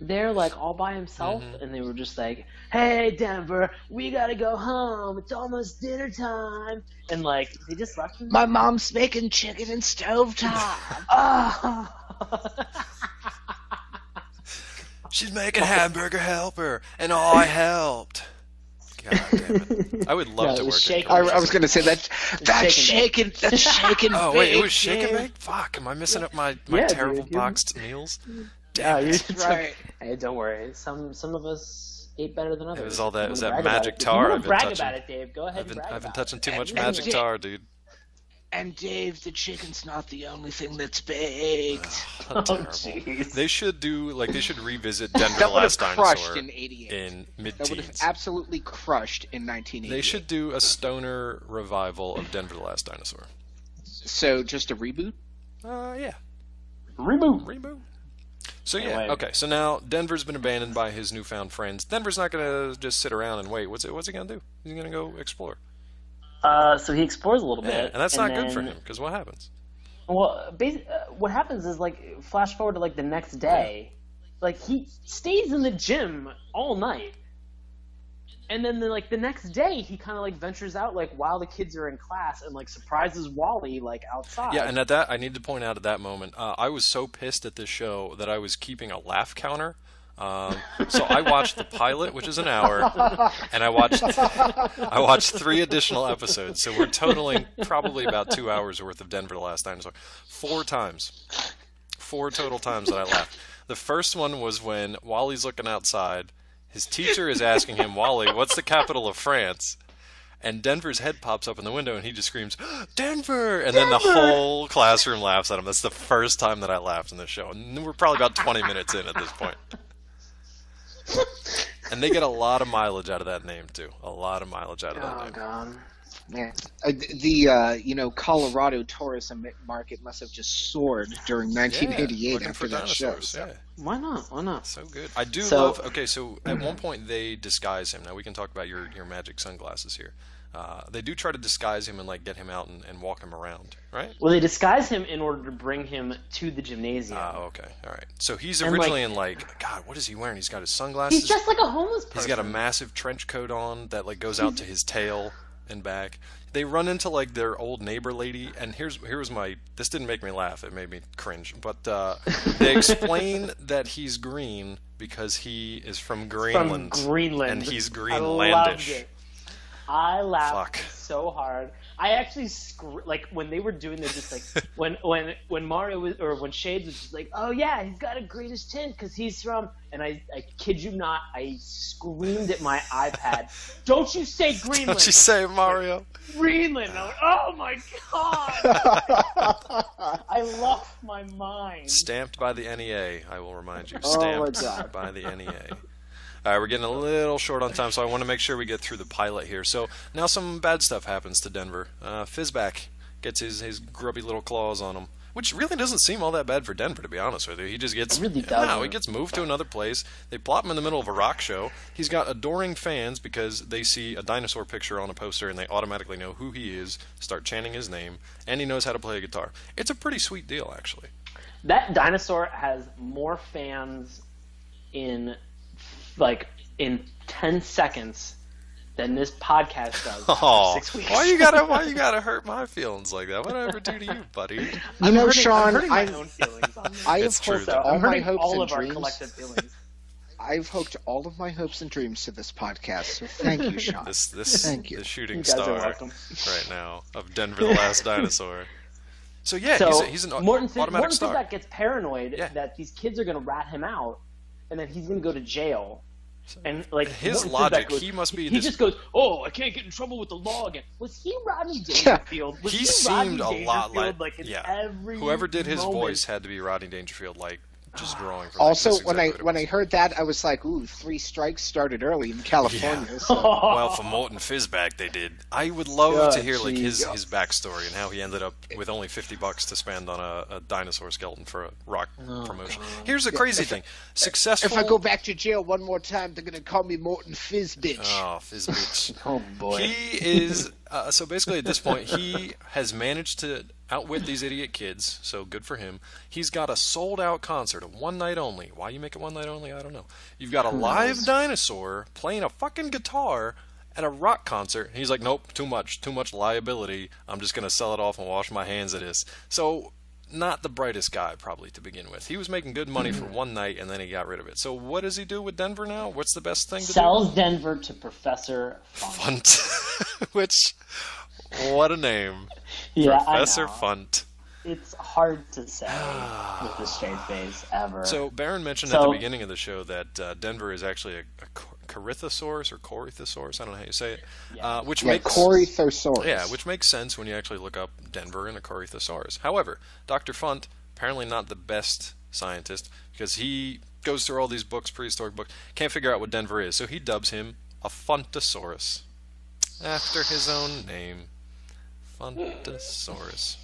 They're like all by himself, and they were just like, "Hey, Denver, we gotta go home. It's almost dinner time." And like they just left him. My mom's making chicken and stovetop. She's making hamburger helper, and I helped. God damn it! I would love to work at I was going to say that's shaking. That's shaking. Oh wait, it was shake and bake. Fuck, am I missing up my terrible boxed meals? Yeah, right. Hey, don't worry. Some of us ate better than others. It was all that. It was that magic tar. I've been touching. Brag about it, Dave. Go ahead. I've been touching too much magic tar, dude. And Dave, the chicken's not the only thing that's baked. Oh, jeez. They should revisit Denver the Last Dinosaur crushed in '88. In mid-teens. That would have absolutely crushed in 1988. They should do a stoner revival of Denver the Last Dinosaur. So just a reboot? Yeah. Reboot. So yeah, okay. So now Denver's been abandoned by his newfound friends. Denver's not gonna just sit around and wait. What's he gonna do? He's gonna go explore. So he explores a little bit, and that's not good for him because what happens? Well, what happens is like flash forward to like the next day, like he stays in the gym all night, and then the next day he kind of like ventures out like while the kids are in class and like surprises Wally like outside. Yeah, and at that I need to point out at that moment I was so pissed at this show that I was keeping a laugh counter. So I watched the pilot, which is an hour, and I watched 3 additional episodes. So we're totaling probably about 2 hours worth of Denver the Last Dinosaur. 4 times. 4 total times that I laughed. The first one was when Wally's looking outside. His teacher is asking him, Wally, what's the capital of France? And Denver's head pops up in the window, and he just screams, Denver! And then the whole classroom laughs at him. That's the first time that I laughed in this show. And we're probably about 20 minutes in at this point. And they get a lot of mileage out of that name, too. A lot of mileage out of that name. Oh, God. Yeah. The Colorado tourism market must have just soared during 1988 after that show. So. Yeah. Why not? So good. I do love. Okay, so at one point they disguise him. Now we can talk about your magic sunglasses here. They do try to disguise him and like get him out and walk him around, right? Well, they disguise him in order to bring him to the gymnasium. Okay, all right. So he's originally in God, what is he wearing? He's got his sunglasses. He's dressed like a homeless person. He's got a massive trench coat on that like goes out to his tail and back. They run into like their old neighbor lady, and here was my. This didn't make me laugh; it made me cringe. But they explain that he's green because he is from Greenland. From Greenland, and he's Greenlandish. I laughed so hard. I actually like when they were doing this, just like when Mario was, or when Shades was just like, oh yeah, he's got a greenish tint because he's from, and I kid you not, I screamed at my iPad, don't you say Greenland? Don't you say Mario? Greenland. I went, oh my god! I lost my mind. Stamped by the NEA, I will remind you. Stamped by the NEA. All right, we're getting a little short on time, so I want to make sure we get through the pilot here. So now some bad stuff happens to Denver. Fizback gets his grubby little claws on him, which really doesn't seem all that bad for Denver, to be honest with you. He just gets he gets moved to another place. They plop him in the middle of a rock show. He's got adoring fans because they see a dinosaur picture on a poster and they automatically know who he is, start chanting his name, and he knows how to play a guitar. It's a pretty sweet deal, actually. That dinosaur has more fans in 10 seconds than this podcast does for 6 weeks. Why you gotta hurt my feelings like that? What did I ever do to you, buddy? Sean, my own feelings on this. I have hoped all my hopes and dreams. Collective feelings. I've hooked all of my hopes and dreams to this podcast, so thank you, Sean. Thank you. The shooting star right now of Denver the Last Dinosaur. So yeah, he's an automatic star. Morton gets paranoid that these kids are going to rat him out, and then he's going to go to jail. And like his logic, he must be. He just goes, "Oh, I can't get in trouble with the law again." Was he Rodney Dangerfield? He seemed a lot like every whoever did his moment. voice had to be Rodney Dangerfield, like just drawing from. Also, when I heard that, I was like, "Ooh, 3 strikes started early in California." Yeah. So. Well, for Morton Fizback, they did. I would love to hear like his backstory and how he ended up with only $50 to spend on a dinosaur skeleton for a rock promotion. God. Here's the crazy thing: successful. If I go back to jail one more time, they're gonna call me Morton Fizzbitch. Oh, Fizzbitch. Oh boy. He is. So basically, at this point, he has managed to outwit these idiot kids, so good for him. He's got a sold-out concert, a one night only. Why you make it one night only, I don't know. You've got a live dinosaur playing a fucking guitar at a rock concert. He's like, nope, too much liability. I'm just going to sell it off and wash my hands of this. So, not the brightest guy, probably, to begin with. He was making good money for one night, and then he got rid of it. So what does he do with Denver now? What's the best thing to do? Sells Denver to Professor Funt. Which, what a name. Yeah, Professor Funt. It's hard to say with a straight face, ever. So Baron mentioned at the beginning of the show that Denver is actually a Corythosaurus or Corythosaurus, I don't know how you say it. Yeah. Corythosaurus. Yeah, which makes sense when you actually look up Denver and a Corythosaurus. However, Dr. Funt, apparently not the best scientist, because he goes through all these books, prehistoric books, can't figure out what Denver is, so he dubs him a Funtosaurus, after his own name. Funtosaurus.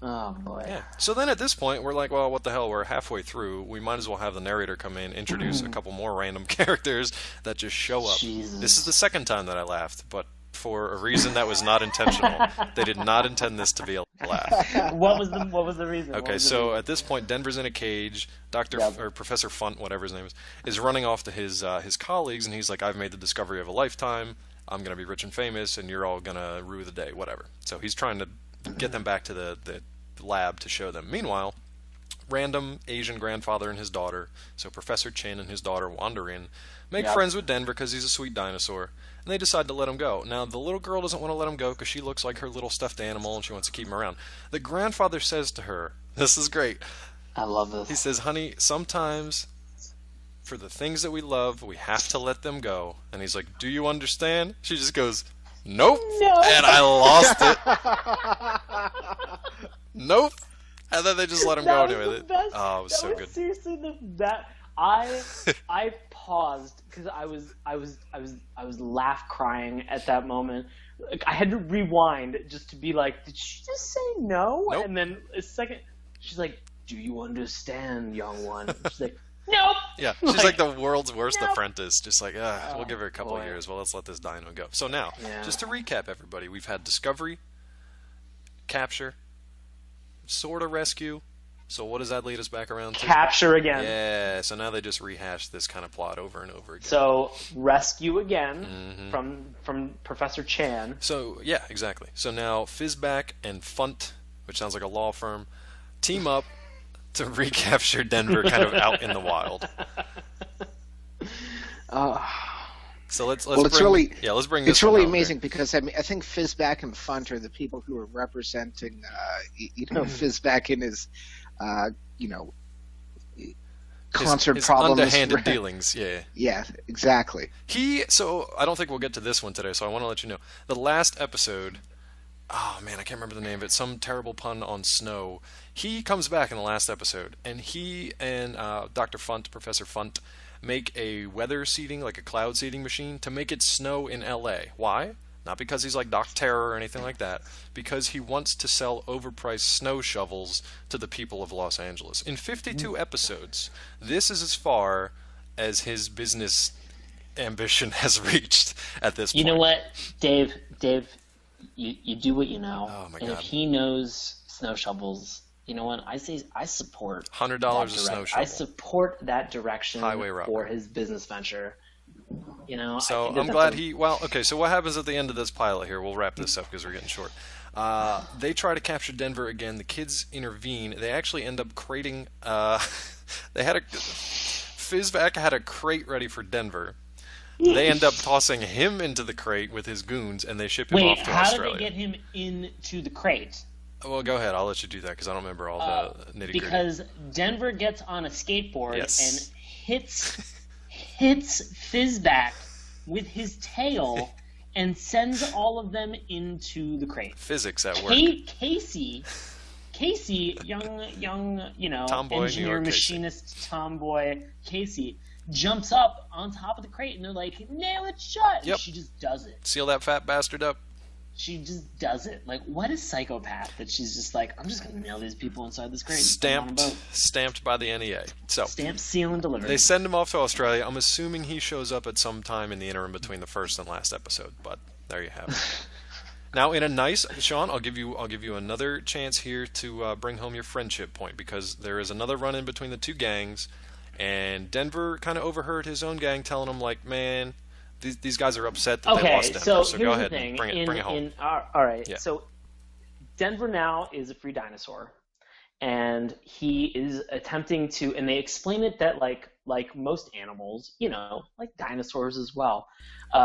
Oh, boy. Yeah. So then at this point, we're like, well, what the hell? We're halfway through. We might as well have the narrator come in, introduce a couple more random characters that just show up. Jesus. This is the second time that I laughed, but for a reason that was not intentional. They did not intend this to be a laugh. What was the reason? Okay, so at this point, Denver's in a cage. Or Professor Funt, whatever his name is running off to his colleagues, and he's like, I've made the discovery of a lifetime. I'm going to be rich and famous, and you're all going to rue the day, whatever. So he's trying to get them back to the lab to show them. Meanwhile, random Asian grandfather and his daughter, so Professor Chin and his daughter wander in, make friends with Denver because he's a sweet dinosaur, and they decide to let him go. Now, the little girl doesn't want to let him go because she looks like her little stuffed animal and she wants to keep him around. The grandfather says to her, this is great, I love this. He says, honey, sometimes for the things that we love, we have to let them go. And he's like, do you understand? She just goes, nope. No. And I lost it. Nope. And then they just let him go anyway. Oh, it was so good. Seriously, I paused because I was laugh crying at that moment. Like, I had to rewind just to be like, did she just say no? Nope. And then a second, she's like, do you understand, young one? She's like, nope. Yeah, she's like the world's worst nope. apprentice. Just like, we'll give her a couple of years. Well, let's let this dino go. So now, just to recap, everybody, we've had discovery, capture, sort of rescue. So what does that lead us back around to? Capture again. Yeah, so now they just rehash this kind of plot over and over again. So rescue again from Professor Chan. So, yeah, exactly. So now Fizback and Funt, which sounds like a law firm, team up to recapture Denver kind of out in the wild. So let's bring this It's really amazing because I think Fizback and Funt are the people who are representing Fizback in his concert his problems, underhanded dealings. Yeah, exactly. So I don't think we'll get to this one today, so I want to let you know the last episode. Oh man, I can't remember the name of it. Some terrible pun on snow. He comes back in the last episode, and he and Dr. Funt, Professor Funt, make a weather seeding, like a cloud seeding machine, to make it snow in L.A. Why? Not because he's like Doc Terror or anything like that. Because he wants to sell overpriced snow shovels to the people of Los Angeles. In 52 episodes, this is as far as his business ambition has reached at this point. You know what, Dave, you do what you know. Oh my and God. If he knows snow shovels, you know what? I support $100 a snow shovel. I support that direction Highway robbery. for his business venture. So I'm glad so what happens at the end of this pilot here? We'll wrap this up because we're getting short. They try to capture Denver again. The kids intervene. They actually end up crating. Fizback had a crate ready for Denver. They end up tossing him into the crate with his goons, and they ship him off to Australia. How did they get him into the crate? Well, go ahead. I'll let you do that because I don't remember all the nitty-gritty. Because Denver gets on a skateboard and hits Fizback with his tail and sends all of them into the crate. Physics at work. Casey, young, tomboy, engineer, machinist, tomboy, Casey jumps up on top of the crate and they're like, nail it shut. Yep. And she just does it. Seal that fat bastard up. She just does it. Like, what a psychopath that she's just like, I'm just going to nail these people inside this crate. Stamped by the NEA. So Stamp, seal, and deliver. They send him off to Australia. I'm assuming he shows up at some time in the interim between the first and last episode, but there you have it. Now, in a nice, Sean, I'll give you another chance here to bring home your friendship point, because there is another run-in between the two gangs, and Denver kind of overheard his own gang telling him, like, man, these guys are upset that they lost Denver. So go ahead and bring it home. All right. Yeah. So Denver now is a free dinosaur, and he is attempting to, and they explain it that like most animals, like dinosaurs as well,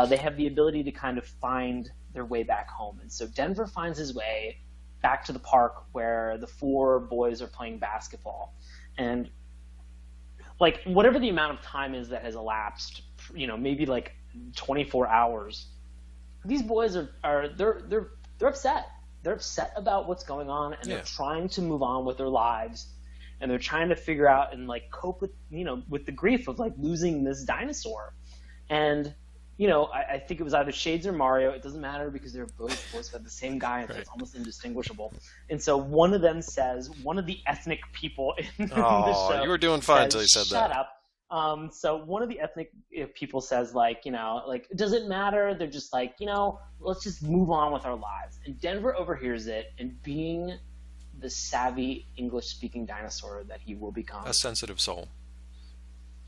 they have the ability to kind of find their way back home. And so Denver finds his way back to the park where the four boys are playing basketball. And like whatever the amount of time is that has elapsed, maybe like 24 hours, these boys they're upset. They're upset about what's going on, and they're trying to move on with their lives, and they're trying to figure out and like cope with with the grief of like losing this dinosaur. And I think it was either Shades or Mario. It doesn't matter because they're both voiced by the same guy, and so it's almost indistinguishable. And so one of them says, one of the ethnic people in the show. You were doing fine until you said that. Shut up. So one of the ethnic people says, like, it doesn't matter. They're just like, let's just move on with our lives. And Denver overhears it, and being the savvy English-speaking dinosaur that he will become, a sensitive soul,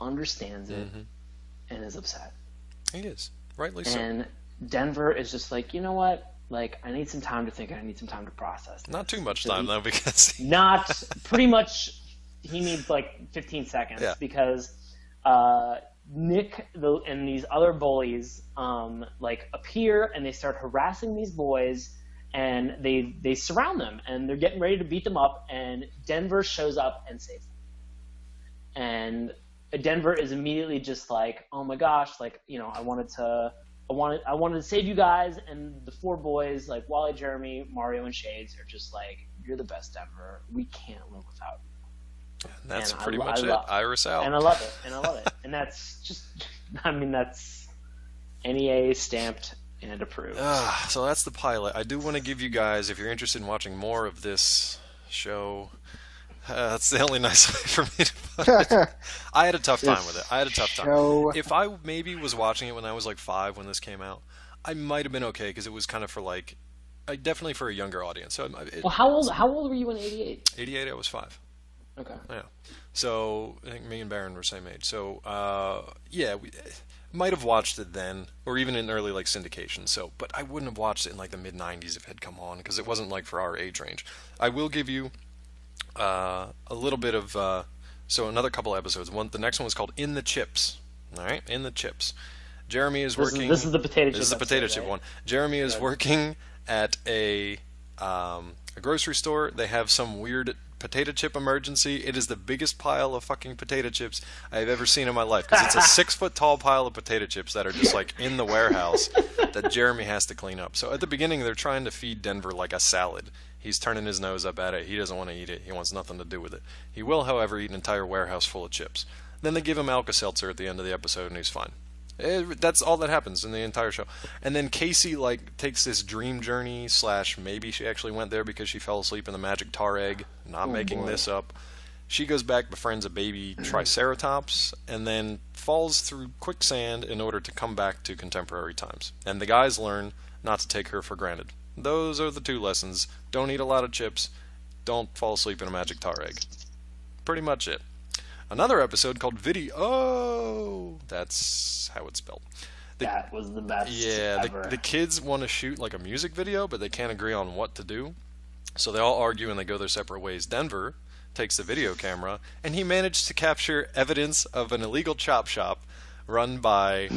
understands it and is upset. He is, rightly so. And Denver is just like, you know what? Like, I need some time to think, and I need some time to process this. Not too much time, though, because... pretty much, he needs, like, 15 seconds, because Nick and these other bullies, appear, and they start harassing these boys, and they surround them, and they're getting ready to beat them up, and Denver shows up and saves them. And Denver is immediately just like, oh my gosh, like, you know, I wanted to save you guys. And the four boys, like Wally, Jeremy, Mario, and Shades, are just like, you're the best, Denver. We can't live without you. And that's pretty much it. Iris out. And I love it. And that's just, I mean, that's NEA stamped and approved. So that's the pilot. I do want to give you guys, if you're interested in watching more of this show, that's the only nice way for me to put it. I had a tough time with it. If I maybe was watching it when I was like 5 when this came out, I might have been okay because it was kind of for like, definitely for a younger audience. So well, how old were you in '88? '88, I was 5. Okay. Yeah. So I think me and Baron were same age. So yeah, we might have watched it then, or even in early like syndication. So, but I wouldn't have watched it in like the mid '90s if it had come on because it wasn't like for our age range. I will give you a little bit of so another couple episodes. The next one was called In the Chips. All right, In the Chips. Jeremy is working. This is the potato chip. This is the potato chip one. Jeremy is working at a grocery store. They have some weird potato chip emergency. It is the biggest pile of fucking potato chips I've ever seen in my life because it's a 6-foot tall pile of potato chips that are just like in the warehouse that Jeremy has to clean up. So at the beginning, they're trying to feed Denver like a salad. He's turning his nose up at it. He doesn't want to eat it. He wants nothing to do with it. He will, however, eat an entire warehouse full of chips. Then they give him Alka-Seltzer at the end of the episode, and he's fine. That's all that happens in the entire show. And then Casey like takes this dream journey / maybe she actually went there because she fell asleep in the magic tar egg. Not making this up. She goes back, befriends a baby triceratops, and then falls through quicksand in order to come back to contemporary times. And the guys learn not to take her for granted. Those are the 2 lessons. Don't eat a lot of chips. Don't fall asleep in a magic tar egg. Pretty much it. Another episode called Video. That's how it's spelled. That was the best. Yeah, ever. The kids want to shoot like a music video, but they can't agree on what to do. So they all argue and they go their separate ways. Denver takes the video camera, and he managed to capture evidence of an illegal chop shop run by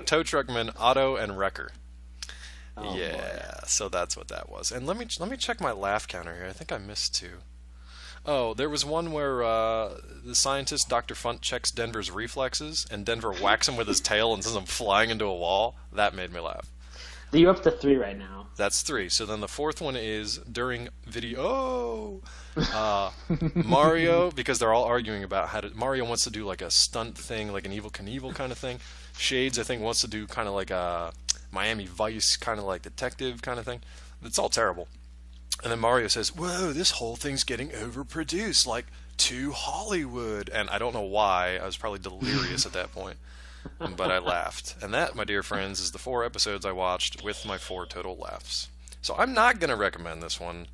tow truckmen Otto and Wrecker. Oh, yeah, boy. So that's what that was. And let me check my laugh counter here. I think I missed 2. Oh, there was one where the scientist, Dr. Funt, checks Denver's reflexes, and Denver whacks him with his tail and sends him flying into a wall. That made me laugh. You're up to 3 right now. That's 3. So then the 4th one is during Video. Mario, because they're all arguing about Mario wants to do like a stunt thing, like an Evel Knievel kind of thing. Shades, I think, wants to do kind of like a Miami Vice kind of like detective kind of thing. It's all terrible. And then Mario says, whoa, this whole thing's getting overproduced, like too Hollywood. And I don't know why. I was probably delirious at that point. But I laughed. And that, my dear friends, is the 4 episodes I watched with my 4 total laughs. So I'm not going to recommend this one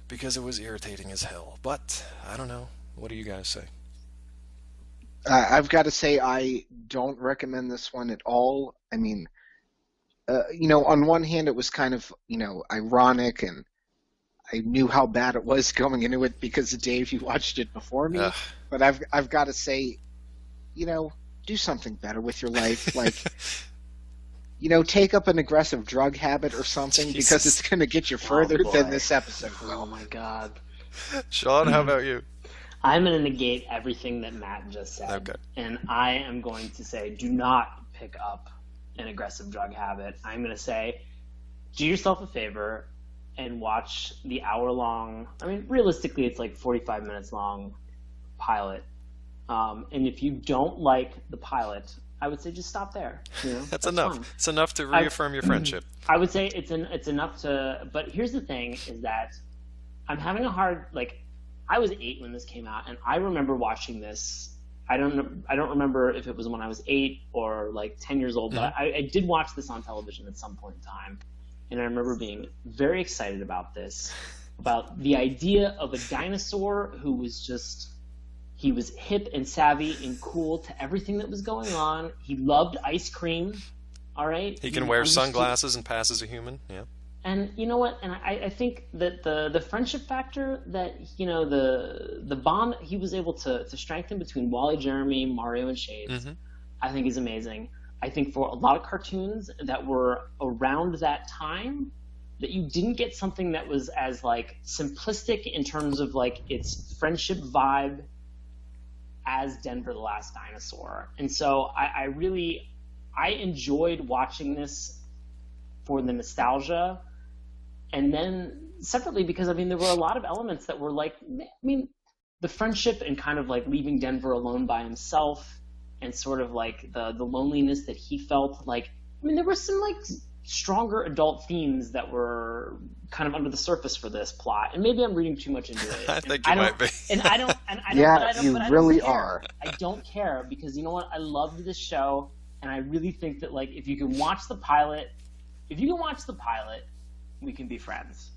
because it was irritating as hell. But I don't know. What do you guys say? I've got to say I don't recommend this one at all. I mean, on one hand, it was kind of, ironic, and I knew how bad it was going into it because Dave, you watched it before me. But I've got to say, do something better with your life. Like, take up an aggressive drug habit or something because it's going to get you further than this episode. Oh, my God. Sean, how about you? I'm going to negate everything that Matt just said. Okay. And I am going to say, do not pick up an aggressive drug habit. I'm going to say, do yourself a favor and watch the hour-long, realistically it's like 45 minutes long pilot. And if you don't like the pilot, I would say just stop there. That's enough. Fine. It's enough to reaffirm your friendship. I would say it's enough to, but here's the thing is that I'm having a hard, I was 8 when this came out, and I remember watching this. I don't remember if it was when I was 8 or 10 years old, but I did watch this on television at some point in time. And I remember being very excited about this, about the idea of a dinosaur who was he was hip and savvy and cool to everything that was going on. He loved ice cream, all right? He can wear sunglasses and pass as a human, yeah. And you know what? And I think that the friendship factor that, the bond he was able to strengthen between Wally, Jeremy, Mario, and Shades, I think is amazing. I think for a lot of cartoons that were around that time, that you didn't get something that was as like simplistic in terms of like its friendship vibe as Denver the Last Dinosaur. And so I enjoyed watching this for the nostalgia, and then separately because I mean there were a lot of elements that were like, I mean, the friendship and kind of like leaving Denver alone by himself and sort of like the loneliness that he felt. Like, I mean, there were some like stronger adult themes that were kind of under the surface for this plot, and maybe I'm reading too much into it. I think you might be. And I don't. Yeah, you really are. are. I don't care because you know what? I loved this show, and I really think that like if you can watch the pilot, we can be friends.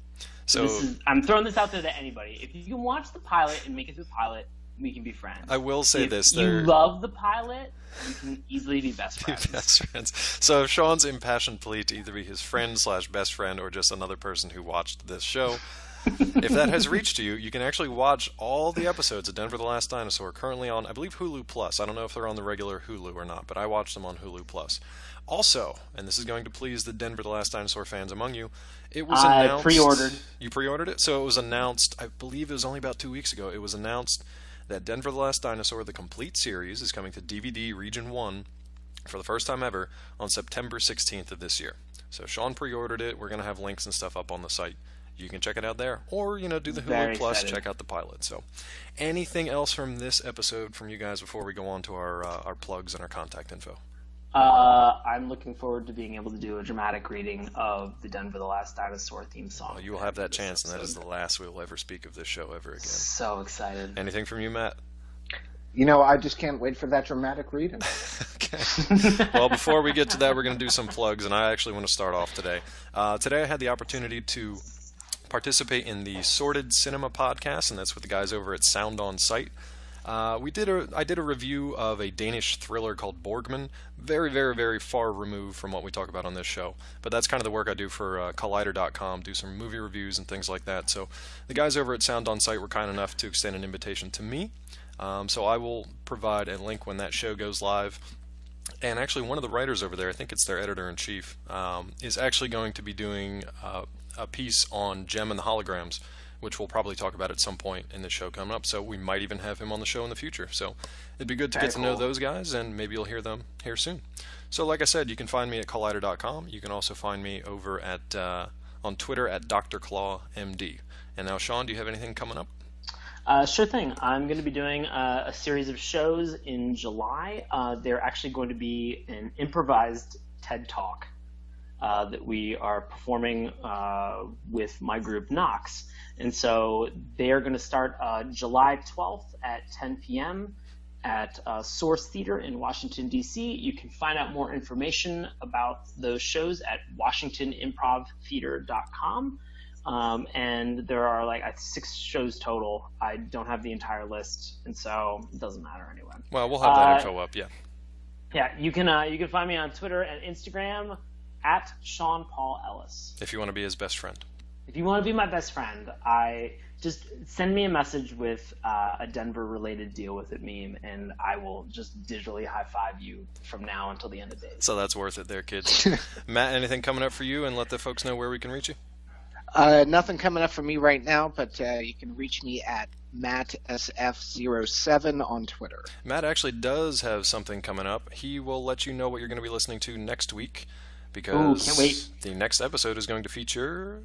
So I'm throwing this out there to anybody. If you can watch the pilot and make it through the pilot, we can be friends. I will say if you love the pilot, you can easily be best friends. Best friends. So Sean's impassioned plea to either be his friend/best friend or just another person who watched this show. If that has reached you, you can actually watch all the episodes of Denver the Last Dinosaur currently on, I believe, Hulu Plus. I don't know if they're on the regular Hulu or not, but I watched them on Hulu Plus. Also, and this is going to please the Denver the Last Dinosaur fans among you, it was announced... I pre-ordered. You pre-ordered it? So it was announced, I believe it was only about 2 weeks ago, it was announced that Denver the Last Dinosaur, the complete series, is coming to DVD Region 1 for the first time ever on September 16th of this year. So Sean pre-ordered it. We're going to have links and stuff up on the site. You can check it out there, or, do the Hulu Plus, check out the pilot. So anything else from this episode from you guys before we go on to our plugs and our contact info? I'm looking forward to being able to do a dramatic reading of the Denver the Last Dinosaur theme song. Well, you will have that chance, and that is the last we will ever speak of this show ever again. So excited. Anything from you, Matt? I just can't wait for that dramatic reading. Okay. Well, before we get to that, we're going to do some plugs, and I actually want to start off today. Today I had the opportunity to participate in the Sorted Cinema podcast, and that's with the guys over at Sound On Sight. I did a review of a Danish thriller called Borgman. Very, very, very far removed from what we talk about on this show. But that's kind of the work I do for Collider.com, do some movie reviews and things like that. So the guys over at Sound On Sight were kind enough to extend an invitation to me. So I will provide a link when that show goes live. And actually one of the writers over there, I think it's their editor-in-chief, is actually going to be doing a piece on Jem and the Holograms, which we'll probably talk about at some point in the show coming up. So we might even have him on the show in the future. So it'd be good to get to know those guys, and maybe you'll hear them here soon. So like I said, you can find me at Collider.com. You can also find me over at on Twitter at DrClawMD. And now, Sean, do you have anything coming up? Sure thing. I'm going to be doing a series of shows in July. They're actually going to be an improvised TED Talk that we are performing with my group Knox. And so they are going to start July 12th at 10 p.m. at Source Theater in Washington, D.C. You can find out more information about those shows at WashingtonImprovTheater.com. And there are like 6 shows total. I don't have the entire list, and so it doesn't matter anyway. Well, we'll have that info up, yeah. Yeah, you can find me on Twitter and Instagram at Sean Paul Ellis. If you want to be his best friend. If you want to be my best friend, just send me a message with a Denver-related deal with it meme, and I will just digitally high-five you from now until the end of days. So that's worth it there, kids. Matt, anything coming up for you, and let the folks know where we can reach you? Nothing coming up for me right now, but you can reach me at MattSF07 on Twitter. Matt actually does have something coming up. He will let you know what you're going to be listening to next week, because can't wait. The next episode is going to feature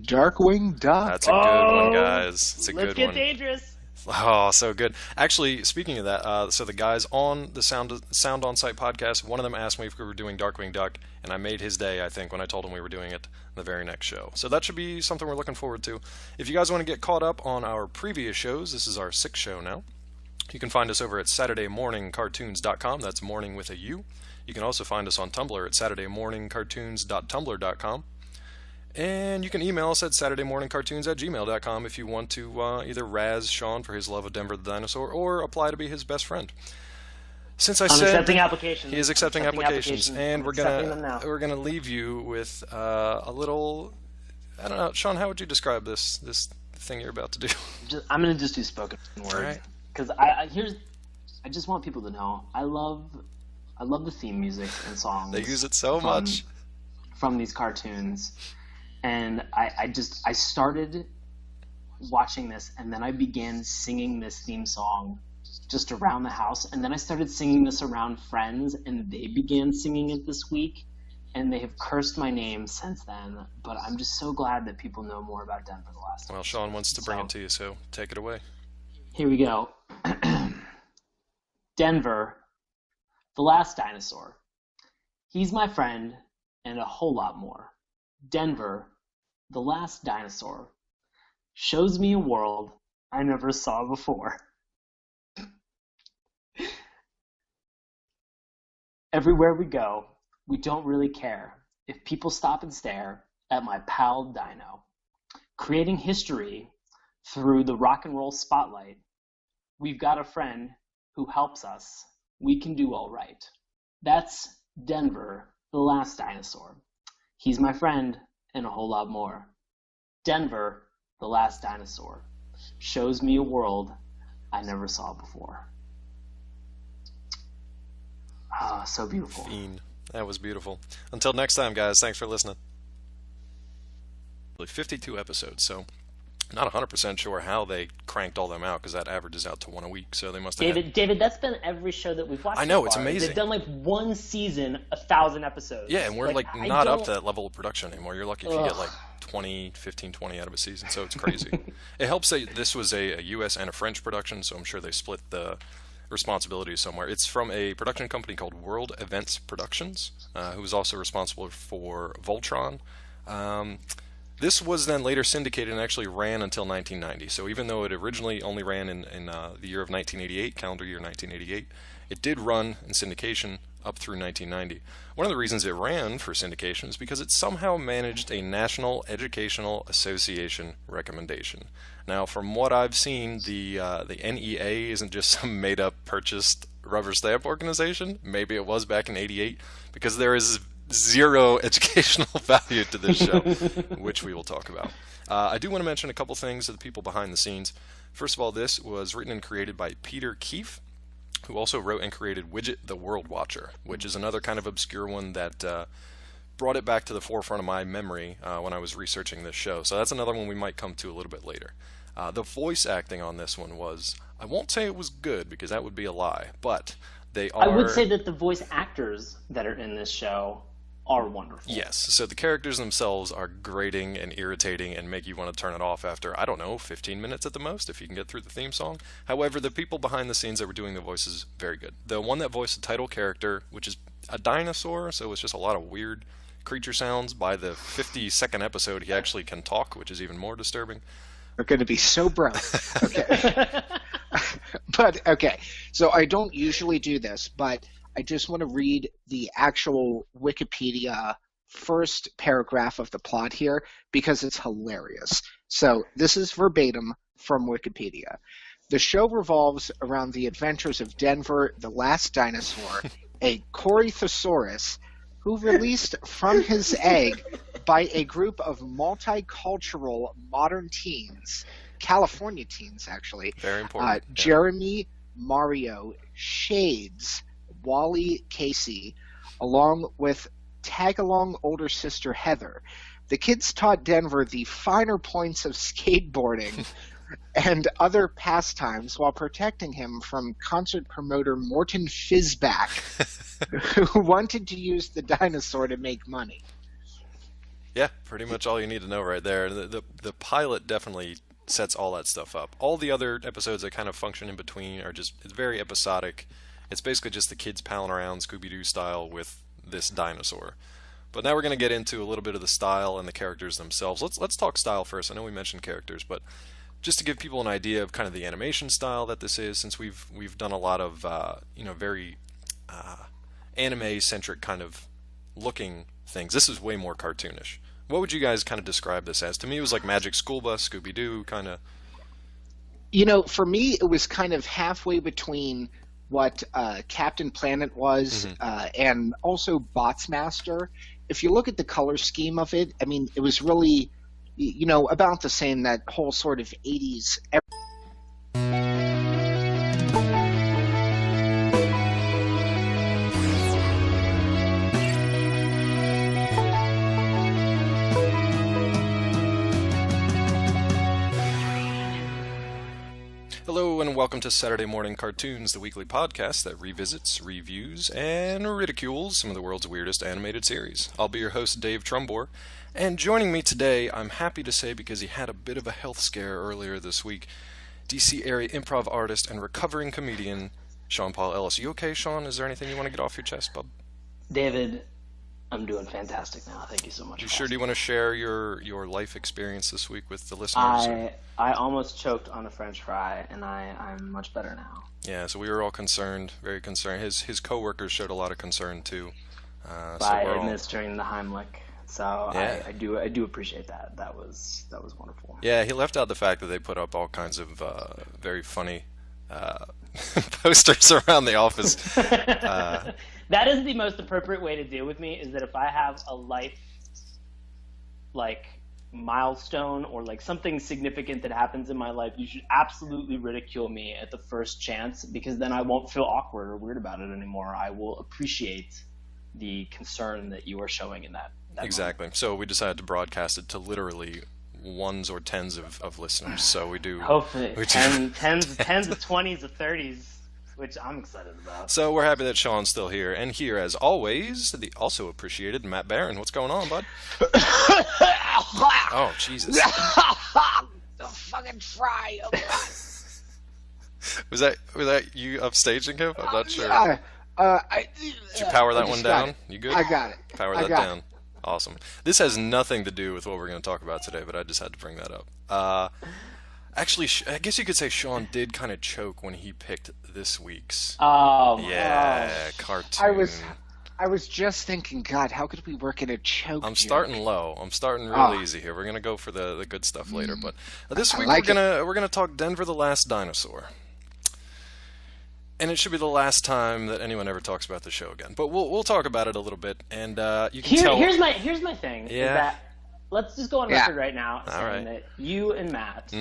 Darkwing Duck. That's a good one, guys. It's a good one. Let's get dangerous. Oh, so good. Actually, speaking of that, so the guys on the Sound On Sight podcast, one of them asked me if we were doing Darkwing Duck, and I made his day, I think, when I told him we were doing it the very next show. So that should be something we're looking forward to. If you guys want to get caught up on our previous shows, this is our 6th show now. You can find us over at SaturdayMorningCartoons.com. That's morning with a U. You can also find us on Tumblr at SaturdayMorningCartoons.tumblr.com. And you can email us at SaturdayMorningCartoons@gmail.com if you want to either razz Sean for his love of Denver the Dinosaur or apply to be his best friend. Since I said accepting applications. He is accepting applications, and we're gonna leave you with a little. I don't know, Sean. How would you describe this thing you're about to do? I'm gonna just do spoken word, right. Because I just want people to know I love I love the theme music and songs. They use it so much from these cartoons, and I started watching this, and then I began singing this theme song just around the house, and then I started singing this around friends, and they began singing it this week, and they have cursed my name since then. But I'm just so glad that people know more about Denver the last time. Well, Sean wants to bring it to you, so take it away. Here we go. Denver, the last dinosaur. He's my friend and a whole lot more. Denver, the last dinosaur, shows me a world I never saw before. Everywhere we go, we don't really care if people stop and stare at my pal Dino, creating history through the rock and roll spotlight. We've got a friend who helps us. We can do all right. That's Denver, the last dinosaur. He's my friend and a whole lot more. Denver, the last dinosaur, shows me a world I never saw before. Ah, so beautiful. Fiend. That was beautiful. Until next time, guys, thanks for listening. 52 episodes, so not 100% sure how they cranked all them out, because that averages out to one a week, so they must have David, that's been every show that we've watched. I know, so it's far. amazing. They've done like one season, 1,000 episodes. Yeah, and we're not up to that level of production anymore. You're lucky if you get like 15, 20 out of a season, so it's crazy. It helps that this was a US and a French production, so I'm sure they split the responsibility somewhere. It's from a production company called World Events Productions, who was also responsible for Voltron. This was then later syndicated and actually ran until 1990. So even though it originally only ran in the year of 1988, calendar year 1988, it did run in syndication up through 1990. One of the reasons it ran for syndication is because it somehow managed a National Educational Association recommendation. Now, from what I've seen, the NEA isn't just some made-up, purchased rubber stamp organization. Maybe it was back in '88, because there is zero educational value to this show, which we will talk about. I do want to mention a couple things to the people behind the scenes. First of all, this was written and created by Peter Keefe, who also wrote and created Widget the World Watcher, which is another kind of obscure one that brought it back to the forefront of my memory when I was researching this show. So that's another one we might come to a little bit later. The voice acting on this one was, I won't say it was good, because that would be a lie, but they are... I would say that the voice actors that are in this show are wonderful. Yes, so the characters themselves are grating and irritating and make you want to turn it off after, I don't know, 15 minutes at the most, if you can get through the theme song. However, the people behind the scenes that were doing the voices, very good. The one that voiced the title character, which is a dinosaur, so it's just a lot of weird creature sounds. By the 52nd episode, he actually can talk, which is even more disturbing. We're going to be so broke. Okay. But, okay, so I don't usually do this, but I just want to read the actual Wikipedia first paragraph of the plot here, because it's hilarious. So this is verbatim from Wikipedia. The show revolves around the adventures of Denver, the last dinosaur, a Corythosaurus, who released from his egg by a group of multicultural modern teens, California teens actually. Very important. Jeremy, Mario, Shades, Wally, Casey, along with tag-along older sister Heather. The kids taught Denver the finer points of skateboarding and other pastimes while protecting him from concert promoter Morton Fizback, who wanted to use the dinosaur to make money. Yeah, pretty much all you need to know right there. The pilot definitely sets all that stuff up. All the other episodes that kind of function in between are just, it's very episodic. It's basically just the kids palling around Scooby-Doo style with this dinosaur. But now we're going to get into a little bit of the style and the characters themselves. Let's talk style first. I know we mentioned characters, but just to give people an idea of kind of the animation style that this is, since we've done a lot of very anime-centric kind of looking things. This is way more cartoonish. What would you guys kind of describe this as? To me, it was like Magic School Bus, Scooby-Doo, kind of. You know, for me, it was kind of halfway between what Captain Planet was and also Botsmaster. If you look at the color scheme of it, I mean, it was really, about the same, that whole sort of 80s. welcome to Saturday Morning Cartoons, the weekly podcast that revisits, reviews, and ridicules some of the world's weirdest animated series. I'll be your host, Dave Trumbore, and joining me today, I'm happy to say because he had a bit of a health scare earlier this week, DC area improv artist and recovering comedian, Sean Paul Ellis. You okay, Sean? Is there anything you want to get off your chest, bub? David, I'm doing fantastic now. Thank you so much. You sure? Do you want to share your life experience this week with the listeners? I almost choked on a French fry, and I'm much better now. Yeah, so we were all concerned, very concerned. His coworkers showed a lot of concern too. By administering the Heimlich. So yeah. I do appreciate that. That was wonderful. Yeah, he left out the fact that they put up all kinds of very funny posters around the office. That is the most appropriate way to deal with me, is that if I have a life milestone or something significant that happens in my life, you should absolutely ridicule me at the first chance, because then I won't feel awkward or weird about it anymore. I will appreciate the concern that you are showing in that exactly moment. So we decided to broadcast it to literally ones or tens of listeners. So we do hopefully tens of 20s of 30s, which I'm excited about. So we're happy that Sean's still here. And here, as always, the also appreciated Matt Barron. What's going on, bud? Oh, Jesus. The fucking fry. Was that you upstaging him? I'm not sure. Did you power that one down? You good? I got it. Power that down. Awesome. This has nothing to do with what we're going to talk about today, but I just had to bring that up. Actually, I guess you could say Sean did kind of choke when he picked this week's. Cartoon. I was just thinking, God, how could we work in a choke? I'm starting low. I'm starting real easy here. We're gonna go for the good stuff later, but this week we're gonna talk Denver the Last Dinosaur. And it should be the last time that anyone ever talks about the show again. But we'll talk about it a little bit, and you can tell. Here's my thing. Yeah. Is that let's just go on record right now saying that you and Matt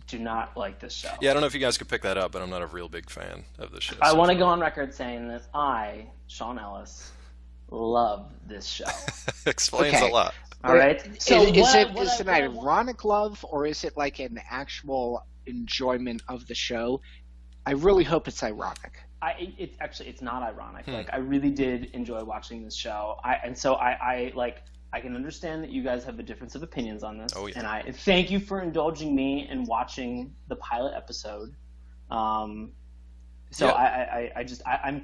do not like this show. Yeah, I don't know if you guys could pick that up, but I'm not a real big fan of the show. I want to go on record saying that I, Sean Ellis, love this show. Explains a lot. All right. So is it an ironic love, or is it like an actual enjoyment of the show? I really hope it's ironic. It's not ironic. I really did enjoy watching this show. I can understand that you guys have a difference of opinions on this. Oh, yeah. And I thank you for indulging me in watching the pilot episode. I'm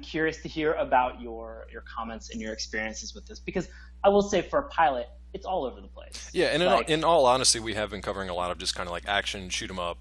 curious to hear about your comments and your experiences with this, because I will say, for a pilot, it's all over the place. Yeah, and in all honesty, we have been covering a lot of just kind of action, shoot 'em up,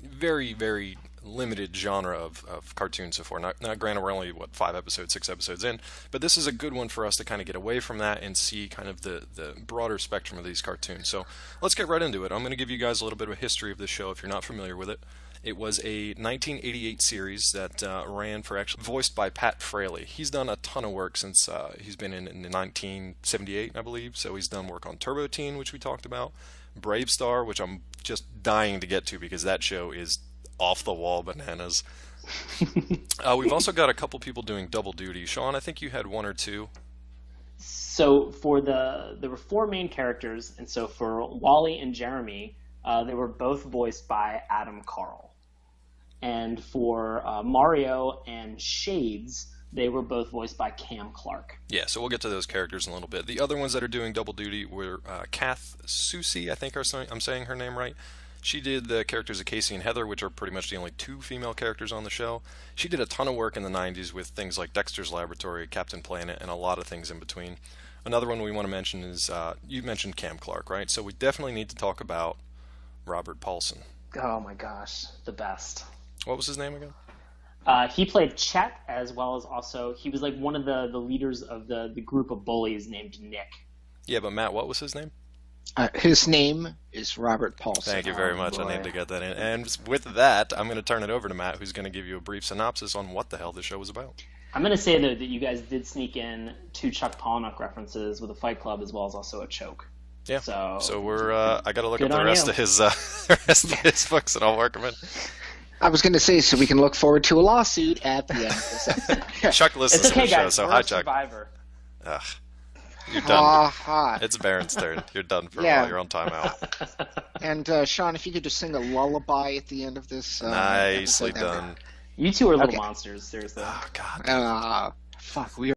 very, very limited genre of cartoons so far. Not granted, we're only 6 episodes in, but this is a good one for us to kind of get away from that and see kind of the broader spectrum of these cartoons. So let's get right into it. I'm going to give you guys a little bit of a history of the show if you're not familiar with it. It was a 1988 series that ran for voiced by Pat Fraley. He's done a ton of work since he's been in 1978, I believe. So he's done work on Turbo Teen, which we talked about, Brave Star, which I'm just dying to get to because that show is off the wall bananas. We've also got a couple people doing double duty. Sean, I think you had one or two. So there were 4 main characters, and so for Wally and Jeremy, they were both voiced by Adam Carl. And for Mario and Shades, they were both voiced by Cam Clark. Yeah, so we'll get to those characters in a little bit. The other ones that are doing double duty were Kath Soucie, I think I'm saying her name right. She did the characters of Casey and Heather, which are pretty much the only 2 female characters on the show. She did a ton of work in the 90s with things like Dexter's Laboratory, Captain Planet, and a lot of things in between. Another one we want to mention is, you mentioned Cam Clark, right? So we definitely need to talk about Robert Paulson. Oh my gosh, the best. What was his name again? He played Chet, as well as also, he was one of the leaders of the group of bullies named Nick. Yeah, but Matt, what was his name? His name is Robert Paulson. Thank you very much. I need to get that in. And with that, I'm going to turn it over to Matt, who's going to give you a brief synopsis on what the hell this show was about. I'm going to say, though, that you guys did sneak in 2 Chuck Palahniuk references with a Fight Club, as well as also a choke. Yeah. So we're I got to look up the rest of his books, and I'll work them in. I was going to say, so we can look forward to a lawsuit at the end of this episode. Chuck listens to the show, so hi, Chuck. Survivor. Ugh. You're done. It's Baron's turn. You're done for a while. You're on timeout. And Sean, if you could just sing a lullaby at the end of this. Nicely done. You two are little monsters, seriously. Oh, God. Fuck, we